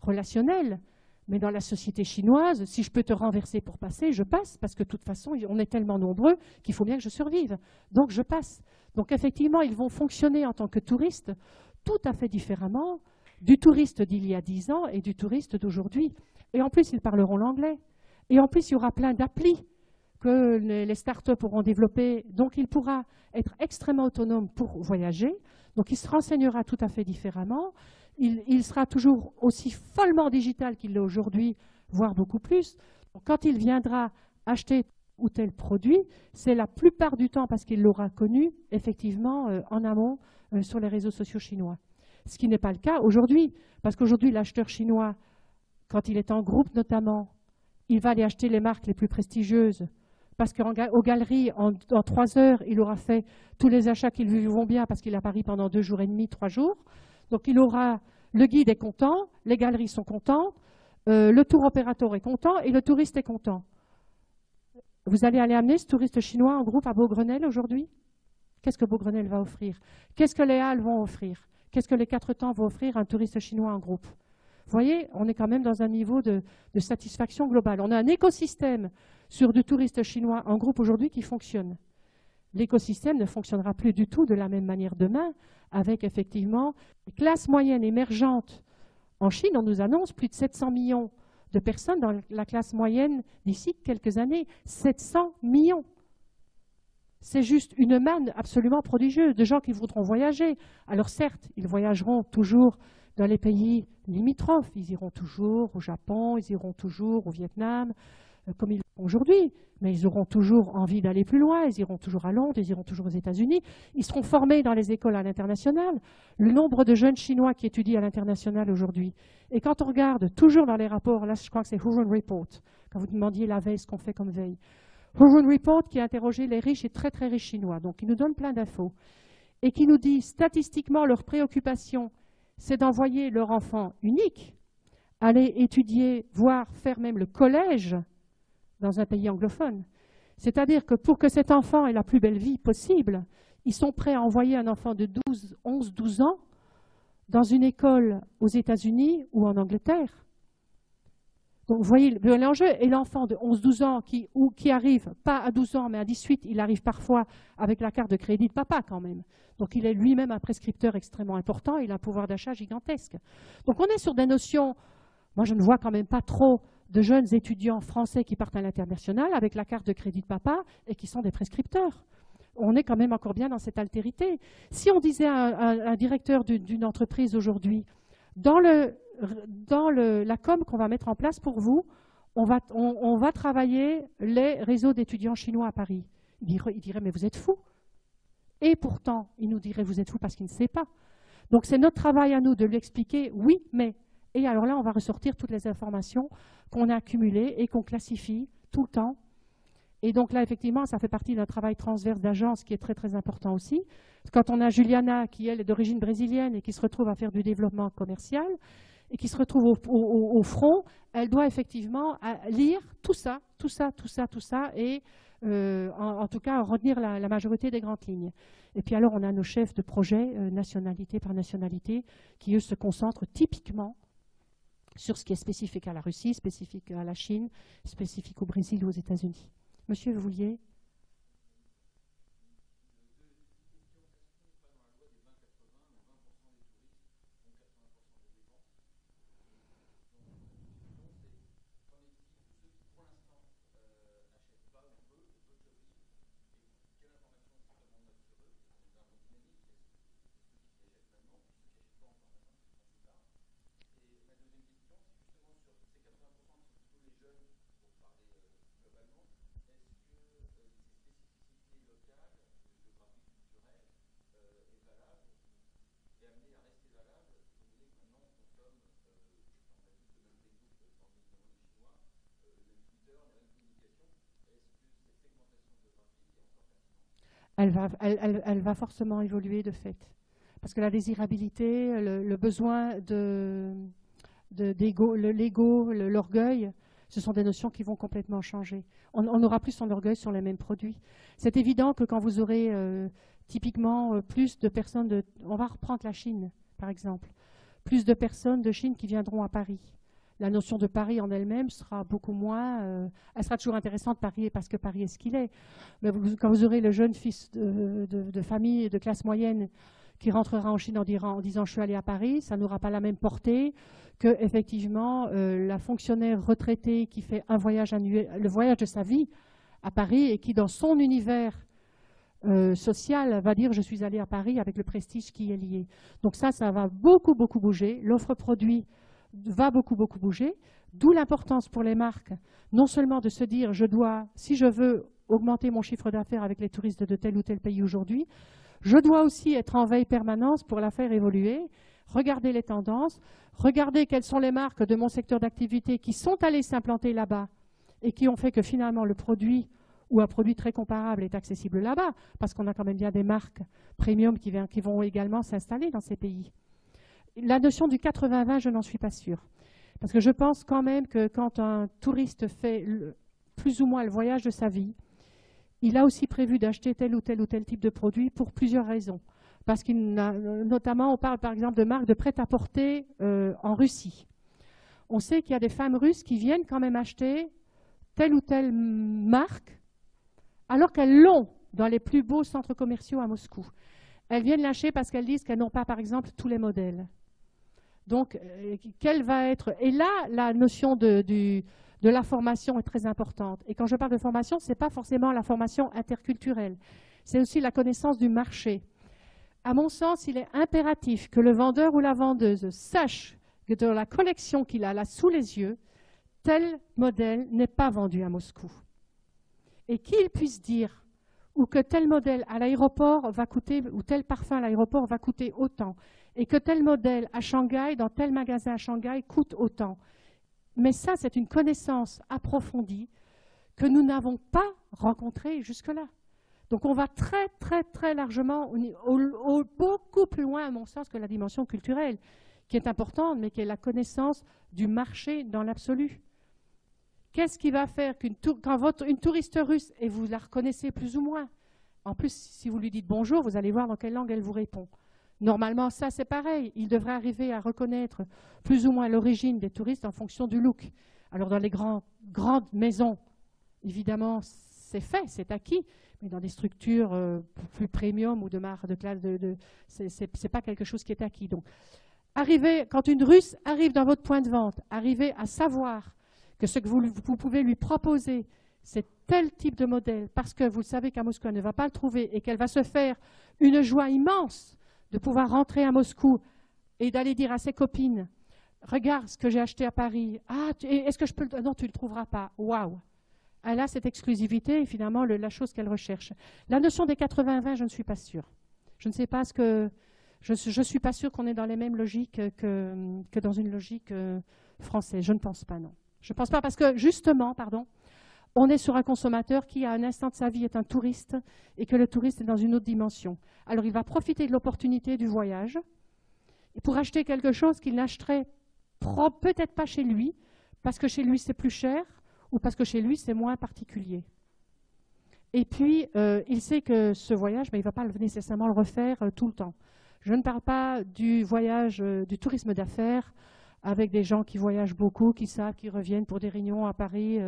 relationnel. Mais dans la société chinoise, si je peux te renverser pour passer, je passe, parce que de toute façon, on est tellement nombreux qu'il faut bien que je survive. Donc je passe. Donc effectivement, ils vont fonctionner en tant que touristes tout à fait différemment du touriste d'il y a 10 ans et du touriste d'aujourd'hui. Et en plus, ils parleront l'anglais. Et en plus, il y aura plein d'applis que les startups pourront développer. Donc, il pourra être extrêmement autonome pour voyager. Donc, il se renseignera tout à fait différemment. Il sera toujours aussi follement digital qu'il l'est aujourd'hui, voire beaucoup plus. Donc, quand il viendra acheter ou tel produit, c'est la plupart du temps parce qu'il l'aura connu, effectivement, en amont sur les réseaux sociaux chinois. Ce qui n'est pas le cas aujourd'hui, parce qu'aujourd'hui, l'acheteur chinois, quand il est en groupe notamment, il va aller acheter les marques les plus prestigieuses, parce qu'aux galeries, en 3 heures, il aura fait tous les achats qui lui vont bien, parce qu'il est à Paris pendant 2 jours et demi, 3 jours. Donc le guide est content, les galeries sont contentes, le tour opérateur est content et le touriste est content. Vous allez aller amener ce touriste chinois en groupe à Beaugrenelle aujourd'hui? Qu'est-ce que Beaugrenelle va offrir? Qu'est-ce que les Halles vont offrir? qu'est-ce que les 4 temps vont offrir à un touriste chinois en groupe? Vous voyez, on est quand même dans un niveau de satisfaction globale. On a un écosystème sur du touriste chinois en groupe aujourd'hui qui fonctionne. L'écosystème ne fonctionnera plus du tout de la même manière demain, avec effectivement les classes moyennes émergentes. En Chine, on nous annonce plus de 700 millions de personnes dans la classe moyenne d'ici quelques années. 700 millions. C'est juste une manne absolument prodigieuse de gens qui voudront voyager. Alors certes, ils voyageront toujours dans les pays limitrophes. Ils iront toujours au Japon, ils iront toujours au Vietnam, comme ils le font aujourd'hui. Mais ils auront toujours envie d'aller plus loin, ils iront toujours à Londres, ils iront toujours aux États-Unis. Ils seront formés dans les écoles à l'international. Le nombre de jeunes Chinois qui étudient à l'international aujourd'hui. Et quand on regarde toujours dans les rapports, là je crois que c'est Hurun Report, quand vous demandiez la veille ce qu'on fait comme veille. Hurun Report qui a interrogé les riches et très très riches Chinois, donc il nous donne plein d'infos, et qui nous dit statistiquement leur préoccupation, c'est d'envoyer leur enfant unique aller étudier, voire faire même le collège dans un pays anglophone. C'est-à-dire que pour que cet enfant ait la plus belle vie possible, ils sont prêts à envoyer un enfant de 11, 12 ans dans une école aux États-Unis ou en Angleterre. Donc vous voyez l'enjeu, et l'enfant de 11, 12 ans qui arrive, pas à 12 ans, mais à 18, il arrive parfois avec la carte de crédit de papa quand même. Donc il est lui-même un prescripteur extrêmement important, il a un pouvoir d'achat gigantesque. Donc on est sur des notions, moi je ne vois quand même pas trop de jeunes étudiants français qui partent à l'international avec la carte de crédit de papa et qui sont des prescripteurs. On est quand même encore bien dans cette altérité. Si on disait à un directeur d'une entreprise aujourd'hui, dans la com qu'on va mettre en place pour vous, on va travailler les réseaux d'étudiants chinois à Paris. Il dirait, mais vous êtes fous. Et pourtant, il nous dirait, vous êtes fous parce qu'il ne sait pas. Donc c'est notre travail à nous de lui expliquer, oui, mais. Et alors là, on va ressortir toutes les informations qu'on a accumulées et qu'on classifie tout le temps. Et donc là, effectivement, ça fait partie d'un travail transverse d'agence qui est très, très important aussi. Quand on a Juliana, qui elle est d'origine brésilienne et qui se retrouve à faire du développement commercial et qui se retrouve au front, elle doit effectivement lire tout ça et en tout cas retenir la majorité des grandes lignes. Et puis alors, on a nos chefs de projet, nationalité par nationalité, qui eux se concentrent typiquement sur ce qui est spécifique à la Russie, spécifique à la Chine, spécifique au Brésil ou aux États-Unis. Monsieur, vous vouliez ? Elle va forcément évoluer de fait. Parce que la désirabilité, le besoin l'ego, l'orgueil, ce sont des notions qui vont complètement changer. On n'aura plus son orgueil sur les mêmes produits. C'est évident que quand vous aurez typiquement plus de personnes, on va reprendre la Chine par exemple, plus de personnes de Chine qui viendront à Paris. La notion de Paris en elle-même sera beaucoup moins... elle sera toujours intéressante, Paris, parce que Paris est ce qu'il est. Mais quand vous aurez le jeune fils de famille de classe moyenne qui rentrera en Chine en disant « je suis allé à Paris », ça n'aura pas la même portée que, effectivement, la fonctionnaire retraitée qui fait un voyage annuel, le voyage de sa vie à Paris et qui, dans son univers social, va dire « je suis allé à Paris » avec le prestige qui est lié. Donc ça va beaucoup, beaucoup bouger. L'offre produit va beaucoup, beaucoup bouger, d'où l'importance pour les marques, non seulement de se dire, si je veux augmenter mon chiffre d'affaires avec les touristes de tel ou tel pays aujourd'hui, je dois aussi être en veille permanente pour la faire évoluer, regarder les tendances, regarder quelles sont les marques de mon secteur d'activité qui sont allées s'implanter là-bas et qui ont fait que finalement le produit ou un produit très comparable est accessible là-bas, parce qu'on a quand même bien des marques premium qui vont également s'installer dans ces pays. La notion du 80-20, je n'en suis pas sûre. Parce que je pense quand même que quand un touriste fait plus ou moins le voyage de sa vie, il a aussi prévu d'acheter tel ou tel type de produit pour plusieurs raisons. parce notamment on parle par exemple de marques de prêt-à-porter en Russie. On sait qu'il y a des femmes russes qui viennent quand même acheter telle ou telle marque, alors qu'elles l'ont dans les plus beaux centres commerciaux à Moscou. Elles viennent l'acheter parce qu'elles disent qu'elles n'ont pas, par exemple, tous les modèles. Donc, quelle va être... Et là, la notion de la formation est très importante. Et quand je parle de formation, ce n'est pas forcément la formation interculturelle. C'est aussi la connaissance du marché. À mon sens, il est impératif que le vendeur ou la vendeuse sache que dans la collection qu'il a là sous les yeux, tel modèle n'est pas vendu à Moscou. Et qu'il puisse dire ou que tel modèle à l'aéroport va coûter, ou tel parfum à l'aéroport va coûter autant, et que tel modèle à Shanghai, dans tel magasin à Shanghai, coûte autant. Mais ça, c'est une connaissance approfondie que nous n'avons pas rencontrée jusque-là. Donc on va très, très, très largement, beaucoup plus loin, à mon sens, que la dimension culturelle, qui est importante, mais qui est la connaissance du marché dans l'absolu. Qu'est-ce qui va faire quand une touriste russe, et vous la reconnaissez plus ou moins, en plus, si vous lui dites bonjour, vous allez voir dans quelle langue elle vous répond. Normalement, ça, c'est pareil. Il devrait arriver à reconnaître plus ou moins l'origine des touristes en fonction du look. Alors, dans les grandes maisons, évidemment, c'est fait, c'est acquis, mais dans des structures plus premium ou de marque de classe, c'est pas quelque chose qui est acquis. Donc, quand une Russe arrive dans votre point de vente, arrivez à savoir que ce que vous pouvez lui proposer, c'est tel type de modèle, parce que vous savez qu'à Moscou, elle ne va pas le trouver et qu'elle va se faire une joie immense de pouvoir rentrer à Moscou et d'aller dire à ses copines, regarde ce que j'ai acheté à Paris. Ah, est-ce que je peux le... Non, tu ne le trouveras pas. Waouh! Elle a cette exclusivité et finalement la chose qu'elle recherche. La notion des 80-20, je ne suis pas sûre. Je ne sais pas ce que... Je ne suis pas sûre qu'on est dans les mêmes logiques que dans une logique française. Je ne pense pas, non. Je ne pense pas parce que, justement, on est sur un consommateur qui, à un instant de sa vie, est un touriste et que le touriste est dans une autre dimension. Alors, il va profiter de l'opportunité du voyage pour acheter quelque chose qu'il n'achèterait peut-être pas chez lui, parce que chez lui, c'est plus cher ou parce que chez lui, c'est moins particulier. Et puis, il sait que ce voyage, mais il ne va pas nécessairement le refaire tout le temps. Je ne parle pas du voyage, du tourisme d'affaires, avec des gens qui voyagent beaucoup, qui savent qu'ils reviennent pour des réunions à Paris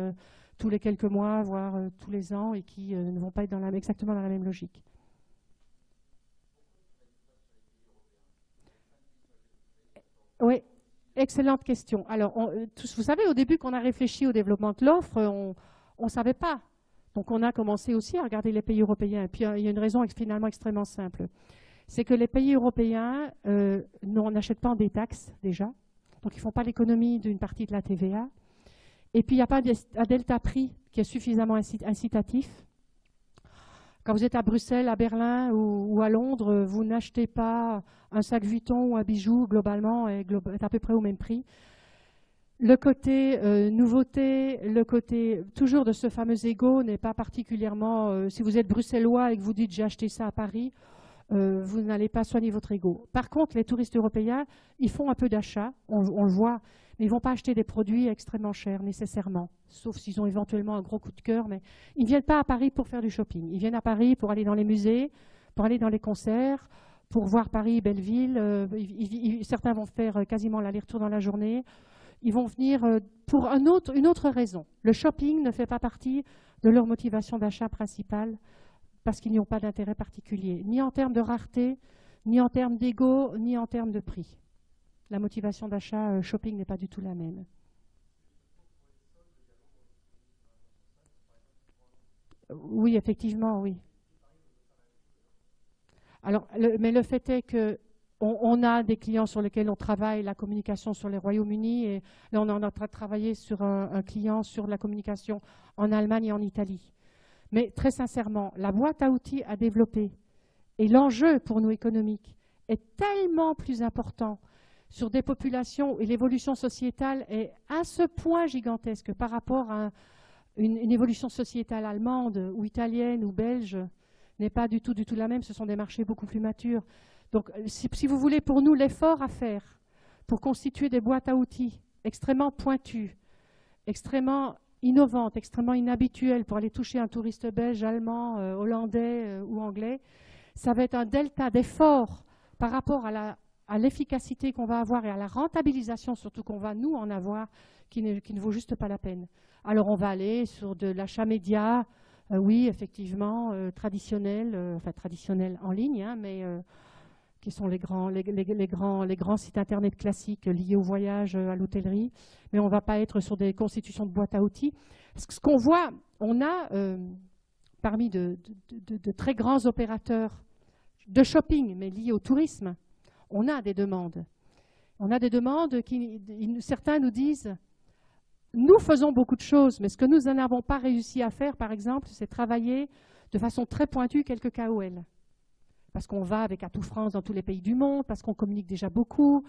tous les quelques mois, voire tous les ans, et qui ne vont pas être exactement dans la même logique. Oui, excellente question. Alors, vous savez, au début, qu'on a réfléchi au développement de l'offre, on ne savait pas. Donc, on a commencé aussi à regarder les pays européens. Et puis, il y a une raison finalement extrêmement simple. C'est que les pays européens n'achètent pas en détaxe, déjà. Donc, ils ne font pas l'économie d'une partie de la TVA. Et puis, il n'y a pas un delta prix qui est suffisamment incitatif. Quand vous êtes à Bruxelles, à Berlin ou à Londres, vous n'achetez pas un sac Vuitton ou un bijou, globalement, est à peu près au même prix. Le côté nouveauté, le côté toujours de ce fameux ego n'est pas particulièrement... si vous êtes bruxellois et que vous dites « j'ai acheté ça à Paris », vous n'allez pas soigner votre ego. Par contre, les touristes européens, ils font un peu d'achat, on le voit, mais ils ne vont pas acheter des produits extrêmement chers nécessairement, sauf s'ils ont éventuellement un gros coup de cœur, mais ils ne viennent pas à Paris pour faire du shopping. Ils viennent à Paris pour aller dans les musées, pour aller dans les concerts, pour voir Paris, Belleville. Certains vont faire quasiment l'aller-retour dans la journée. Ils vont venir pour une autre raison. Le shopping ne fait pas partie de leur motivation d'achat principale, parce qu'ils n'y ont pas d'intérêt particulier, ni en termes de rareté, ni en termes d'ego, ni en termes de prix. La motivation d'achat shopping n'est pas du tout la même. Oui, effectivement, oui. Alors, mais le fait est qu'on a des clients sur lesquels on travaille la communication sur les Royaumes-Unis, et là, on est en train de travailler sur un client sur la communication en Allemagne et en Italie. Mais très sincèrement, la boîte à outils à développer et l'enjeu pour nous économiques est tellement plus important sur des populations et l'évolution sociétale est à ce point gigantesque par rapport à une évolution sociétale allemande ou italienne ou belge n'est pas du tout la même. Ce sont des marchés beaucoup plus matures. Donc, si vous voulez, pour nous, l'effort à faire pour constituer des boîtes à outils extrêmement pointues, extrêmement innovantes, extrêmement inhabituelles pour aller toucher un touriste belge, allemand, hollandais ou anglais, Ça va être un delta d'effort par rapport à l'efficacité qu'on va avoir et à la rentabilisation surtout qu'on va nous en avoir qui ne vaut juste pas la peine. Alors on va aller sur de l'achat média, oui effectivement, traditionnel, enfin traditionnel en ligne, hein, mais qui sont les grands sites internet classiques liés au voyage, à l'hôtellerie, mais on ne va pas être sur des constitutions de boîtes à outils. Ce qu'on voit, on a parmi de très grands opérateurs de shopping, mais liés au tourisme, on a des demandes. On a des demandes certains nous disent, nous faisons beaucoup de choses, mais ce que nous n'avons pas réussi à faire, par exemple, c'est travailler de façon très pointue quelques KOL. Parce qu'on va avec Atout France dans tous les pays du monde, parce qu'on communique déjà beaucoup,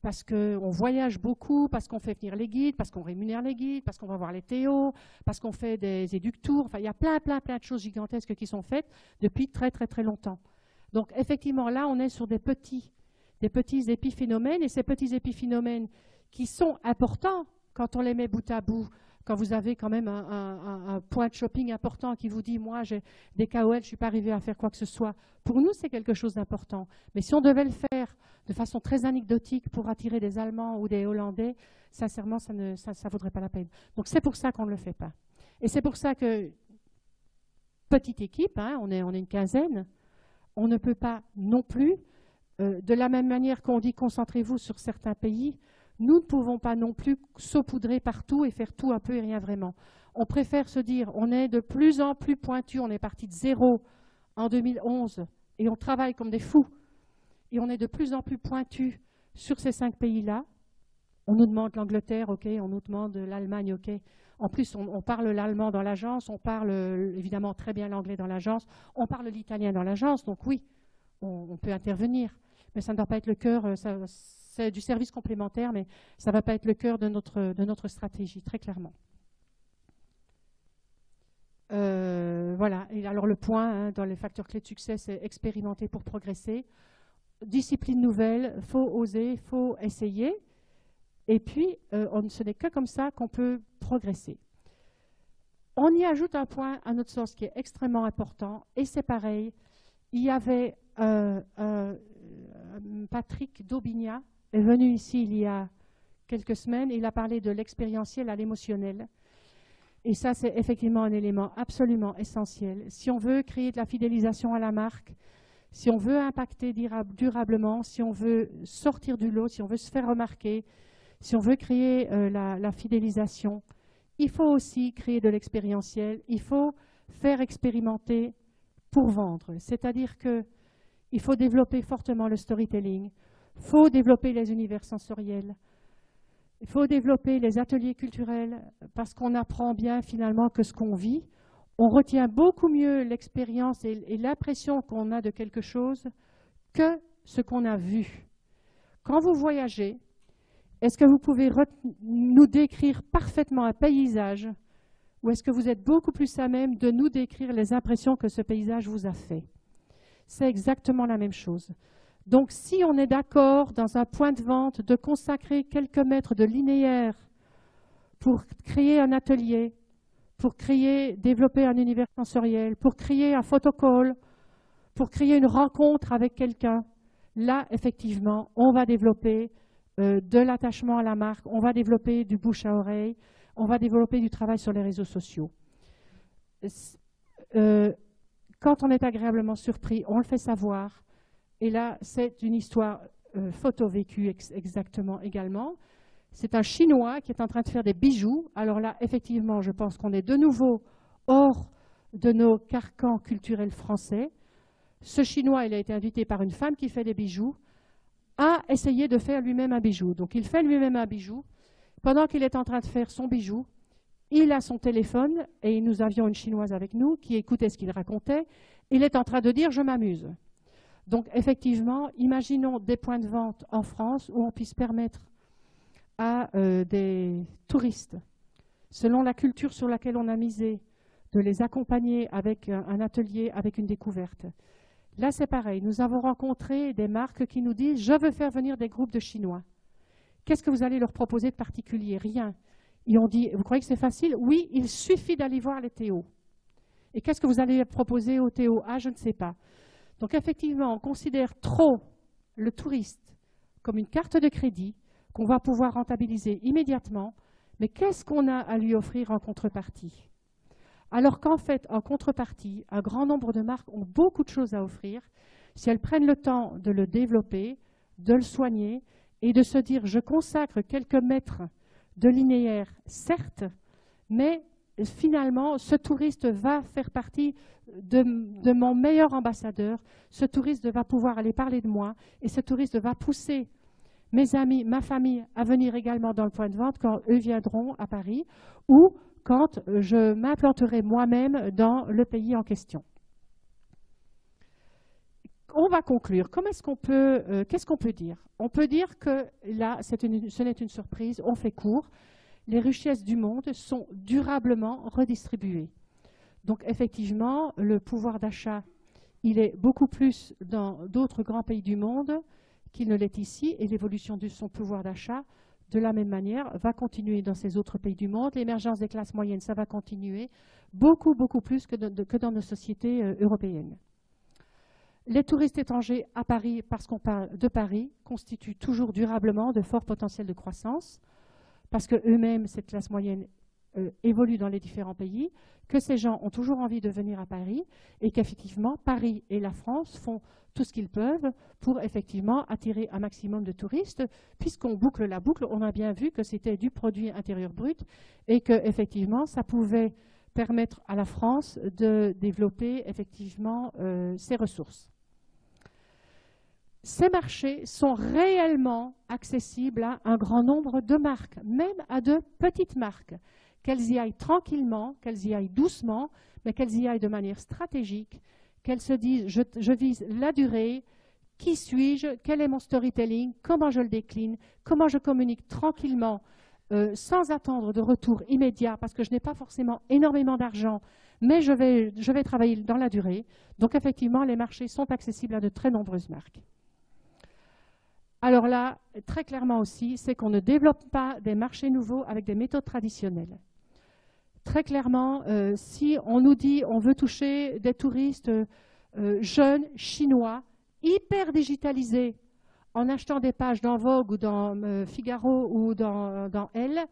parce qu'on voyage beaucoup, parce qu'on fait venir les guides, parce qu'on rémunère les guides, parce qu'on va voir les Théo, parce qu'on fait des éductours. Enfin, il y a plein de choses gigantesques qui sont faites depuis très longtemps. Donc, effectivement, là, on est sur des petits épiphénomènes, et ces petits épiphénomènes qui sont importants quand on les met bout à bout, quand vous avez quand même un point de shopping important qui vous dit « moi, j'ai des KOL, je ne suis pas arrivé à faire quoi que ce soit ». Pour nous, c'est quelque chose d'important. Mais si on devait le faire de façon très anecdotique pour attirer des Allemands ou des Hollandais, sincèrement, ça ne vaudrait pas la peine. Donc, c'est pour ça qu'on ne le fait pas. Et c'est pour ça que, petite équipe, hein, on est une quinzaine, on ne peut pas non plus, de la même manière qu'on dit « concentrez-vous sur certains pays », nous ne pouvons pas non plus saupoudrer partout et faire tout un peu et rien vraiment. On préfère se dire, on est de plus en plus pointu, on est parti de 0 en 2011 et on travaille comme des fous. Et on est de plus en plus pointu sur ces 5 pays-là. On nous demande l'Angleterre, ok, on nous demande l'Allemagne, ok. En plus, on parle l'allemand dans l'agence, on parle évidemment très bien l'anglais dans l'agence, on parle l'italien dans l'agence, donc oui, on peut intervenir. Mais ça ne doit pas être le cœur, c'est du service complémentaire, mais ça ne va pas être le cœur de notre stratégie, très clairement. Voilà, et alors le point hein, dans les facteurs clés de succès, c'est expérimenter pour progresser. Discipline nouvelle, il faut oser, il faut essayer. Et puis, ce n'est que comme ça qu'on peut progresser. On y ajoute un point, à notre sens, qui est extrêmement important, et c'est pareil. Il y avait Patrick Daubigna, est venu ici il y a quelques semaines, il a parlé de l'expérientiel à l'émotionnel. Et ça, c'est effectivement un élément absolument essentiel. Si on veut créer de la fidélisation à la marque, si on veut impacter durablement, si on veut sortir du lot, si on veut se faire remarquer, si on veut créer la fidélisation, il faut aussi créer de l'expérientiel, il faut faire expérimenter pour vendre. C'est-à-dire qu'il faut développer fortement le storytelling, il faut développer les univers sensoriels, il faut développer les ateliers culturels parce qu'on apprend bien finalement que ce qu'on vit, on retient beaucoup mieux l'expérience et l'impression qu'on a de quelque chose que ce qu'on a vu. Quand vous voyagez, est-ce que vous pouvez nous décrire parfaitement un paysage ou est-ce que vous êtes beaucoup plus à même de nous décrire les impressions que ce paysage vous a fait? C'est exactement la même chose. Donc, si on est d'accord dans un point de vente de consacrer quelques mètres de linéaire pour créer un atelier, pour développer un univers sensoriel, pour créer un photocall, pour créer une rencontre avec quelqu'un, là, effectivement, on va développer de l'attachement à la marque, on va développer du bouche à oreille, on va développer du travail sur les réseaux sociaux. Quand on est agréablement surpris, on le fait savoir. Et là, c'est une histoire photo vécue exactement également. C'est un Chinois qui est en train de faire des bijoux. Alors là, effectivement, je pense qu'on est de nouveau hors de nos carcans culturels français. Ce Chinois, il a été invité par une femme qui fait des bijoux à essayer de faire lui-même un bijou. Donc, il fait lui-même un bijou. Pendant qu'il est en train de faire son bijou, il a son téléphone, et nous avions une Chinoise avec nous qui écoutait ce qu'il racontait. Il est en train de dire « je m'amuse ». Donc, effectivement, imaginons des points de vente en France où on puisse permettre à des touristes, selon la culture sur laquelle on a misé, de les accompagner avec un atelier, avec une découverte. Là, c'est pareil. Nous avons rencontré des marques qui nous disent « je veux faire venir des groupes de Chinois ». Qu'est-ce que vous allez leur proposer de particulier? Rien. Ils ont dit « vous croyez que c'est facile ?» Oui, il suffit d'aller voir les Théo. Et qu'est-ce que vous allez proposer aux Théo? Ah, je ne sais pas. Donc effectivement, on considère trop le touriste comme une carte de crédit qu'on va pouvoir rentabiliser immédiatement, mais qu'est-ce qu'on a à lui offrir en contrepartie? Alors qu'en fait, en contrepartie, un grand nombre de marques ont beaucoup de choses à offrir si elles prennent le temps de le développer, de le soigner et de se dire « je consacre quelques mètres de linéaire, certes, mais finalement, ce touriste va faire partie de mon meilleur ambassadeur, ce touriste va pouvoir aller parler de moi et ce touriste va pousser mes amis, ma famille à venir également dans le point de vente quand eux viendront à Paris ou quand je m'implanterai moi-même dans le pays en question. » On va conclure. Qu'est-ce qu'on peut dire? On peut dire que là, ce n'est une surprise, on fait court. Les richesses du monde sont durablement redistribuées. Donc effectivement, le pouvoir d'achat, il est beaucoup plus dans d'autres grands pays du monde qu'il ne l'est ici, et l'évolution de son pouvoir d'achat, de la même manière, va continuer dans ces autres pays du monde. L'émergence des classes moyennes, ça va continuer beaucoup, beaucoup plus que dans nos sociétés européennes. Les touristes étrangers à Paris, parce qu'on parle de Paris, constituent toujours durablement de forts potentiels de croissance, parce qu'eux-mêmes, cette classe moyenne, évolue dans les différents pays, que ces gens ont toujours envie de venir à Paris, et qu'effectivement, Paris et la France font tout ce qu'ils peuvent pour effectivement attirer un maximum de touristes, puisqu'on boucle la boucle, on a bien vu que c'était du produit intérieur brut, et qu'effectivement, ça pouvait permettre à la France de développer effectivement ses ressources. Ces marchés sont réellement accessibles à un grand nombre de marques, même à de petites marques, qu'elles y aillent tranquillement, qu'elles y aillent doucement, mais qu'elles y aillent de manière stratégique, qu'elles se disent je vise la durée, qui suis-je, quel est mon storytelling, comment je le décline, comment je communique tranquillement, sans attendre de retour immédiat, parce que je n'ai pas forcément énormément d'argent, mais je vais travailler dans la durée. Donc effectivement, les marchés sont accessibles à de très nombreuses marques. Alors là, très clairement aussi, c'est qu'on ne développe pas des marchés nouveaux avec des méthodes traditionnelles. Très clairement, si on nous dit on veut toucher des touristes jeunes, chinois, hyper digitalisés, en achetant des pages dans Vogue ou dans Figaro ou dans Elle,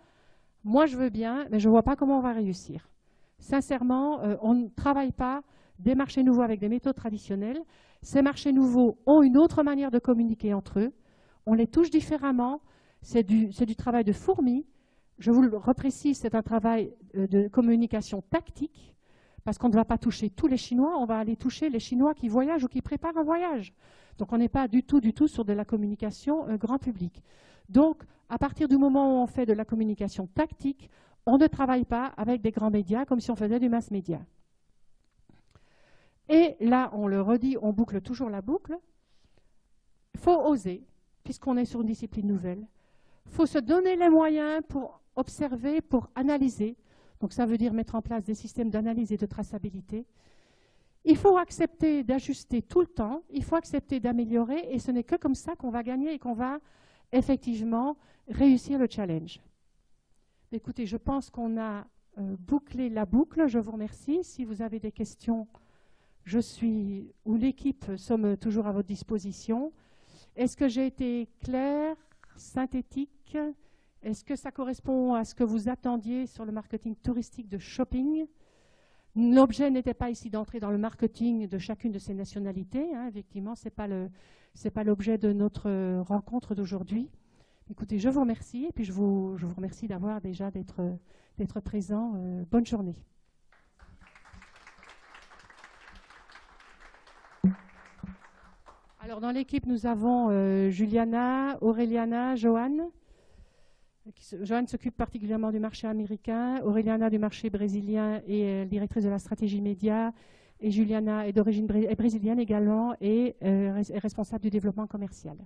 moi je veux bien, mais je ne vois pas comment on va réussir. Sincèrement, on ne travaille pas des marchés nouveaux avec des méthodes traditionnelles. Ces marchés nouveaux ont une autre manière de communiquer entre eux. On les touche différemment. C'est du travail de fourmi. Je vous le reprécise, c'est un travail de communication tactique, parce qu'on ne va pas toucher tous les Chinois, on va aller toucher les Chinois qui voyagent ou qui préparent un voyage. Donc on n'est pas du tout sur de la communication grand public. Donc à partir du moment où on fait de la communication tactique, on ne travaille pas avec des grands médias comme si on faisait du mass média. Et là, on le redit, on boucle toujours la boucle. Il faut oser, puisqu'on est sur une discipline nouvelle. Il faut se donner les moyens pour observer, pour analyser. Donc ça veut dire mettre en place des systèmes d'analyse et de traçabilité. Il faut accepter d'ajuster tout le temps, il faut accepter d'améliorer, et ce n'est que comme ça qu'on va gagner et qu'on va effectivement réussir le challenge. Écoutez, je pense qu'on a bouclé la boucle. Je vous remercie. Si vous avez des questions, je suis, ou l'équipe, sommes toujours à votre disposition. Est-ce que j'ai été claire, synthétique? Est-ce que ça correspond à ce que vous attendiez sur le marketing touristique de shopping? L'objet n'était pas ici d'entrer dans le marketing de chacune de ces nationalités. Hein, effectivement, ce n'est pas l'objet de notre rencontre d'aujourd'hui. Écoutez, je vous remercie et puis je vous remercie d'avoir déjà d'être présent. Bonne journée. Alors dans l'équipe, nous avons Juliana, Aureliana, Joanne. Joanne s'occupe particulièrement du marché américain, Aureliana du marché brésilien et directrice de la stratégie média, et Juliana est d'origine brésilienne également et est responsable du développement commercial.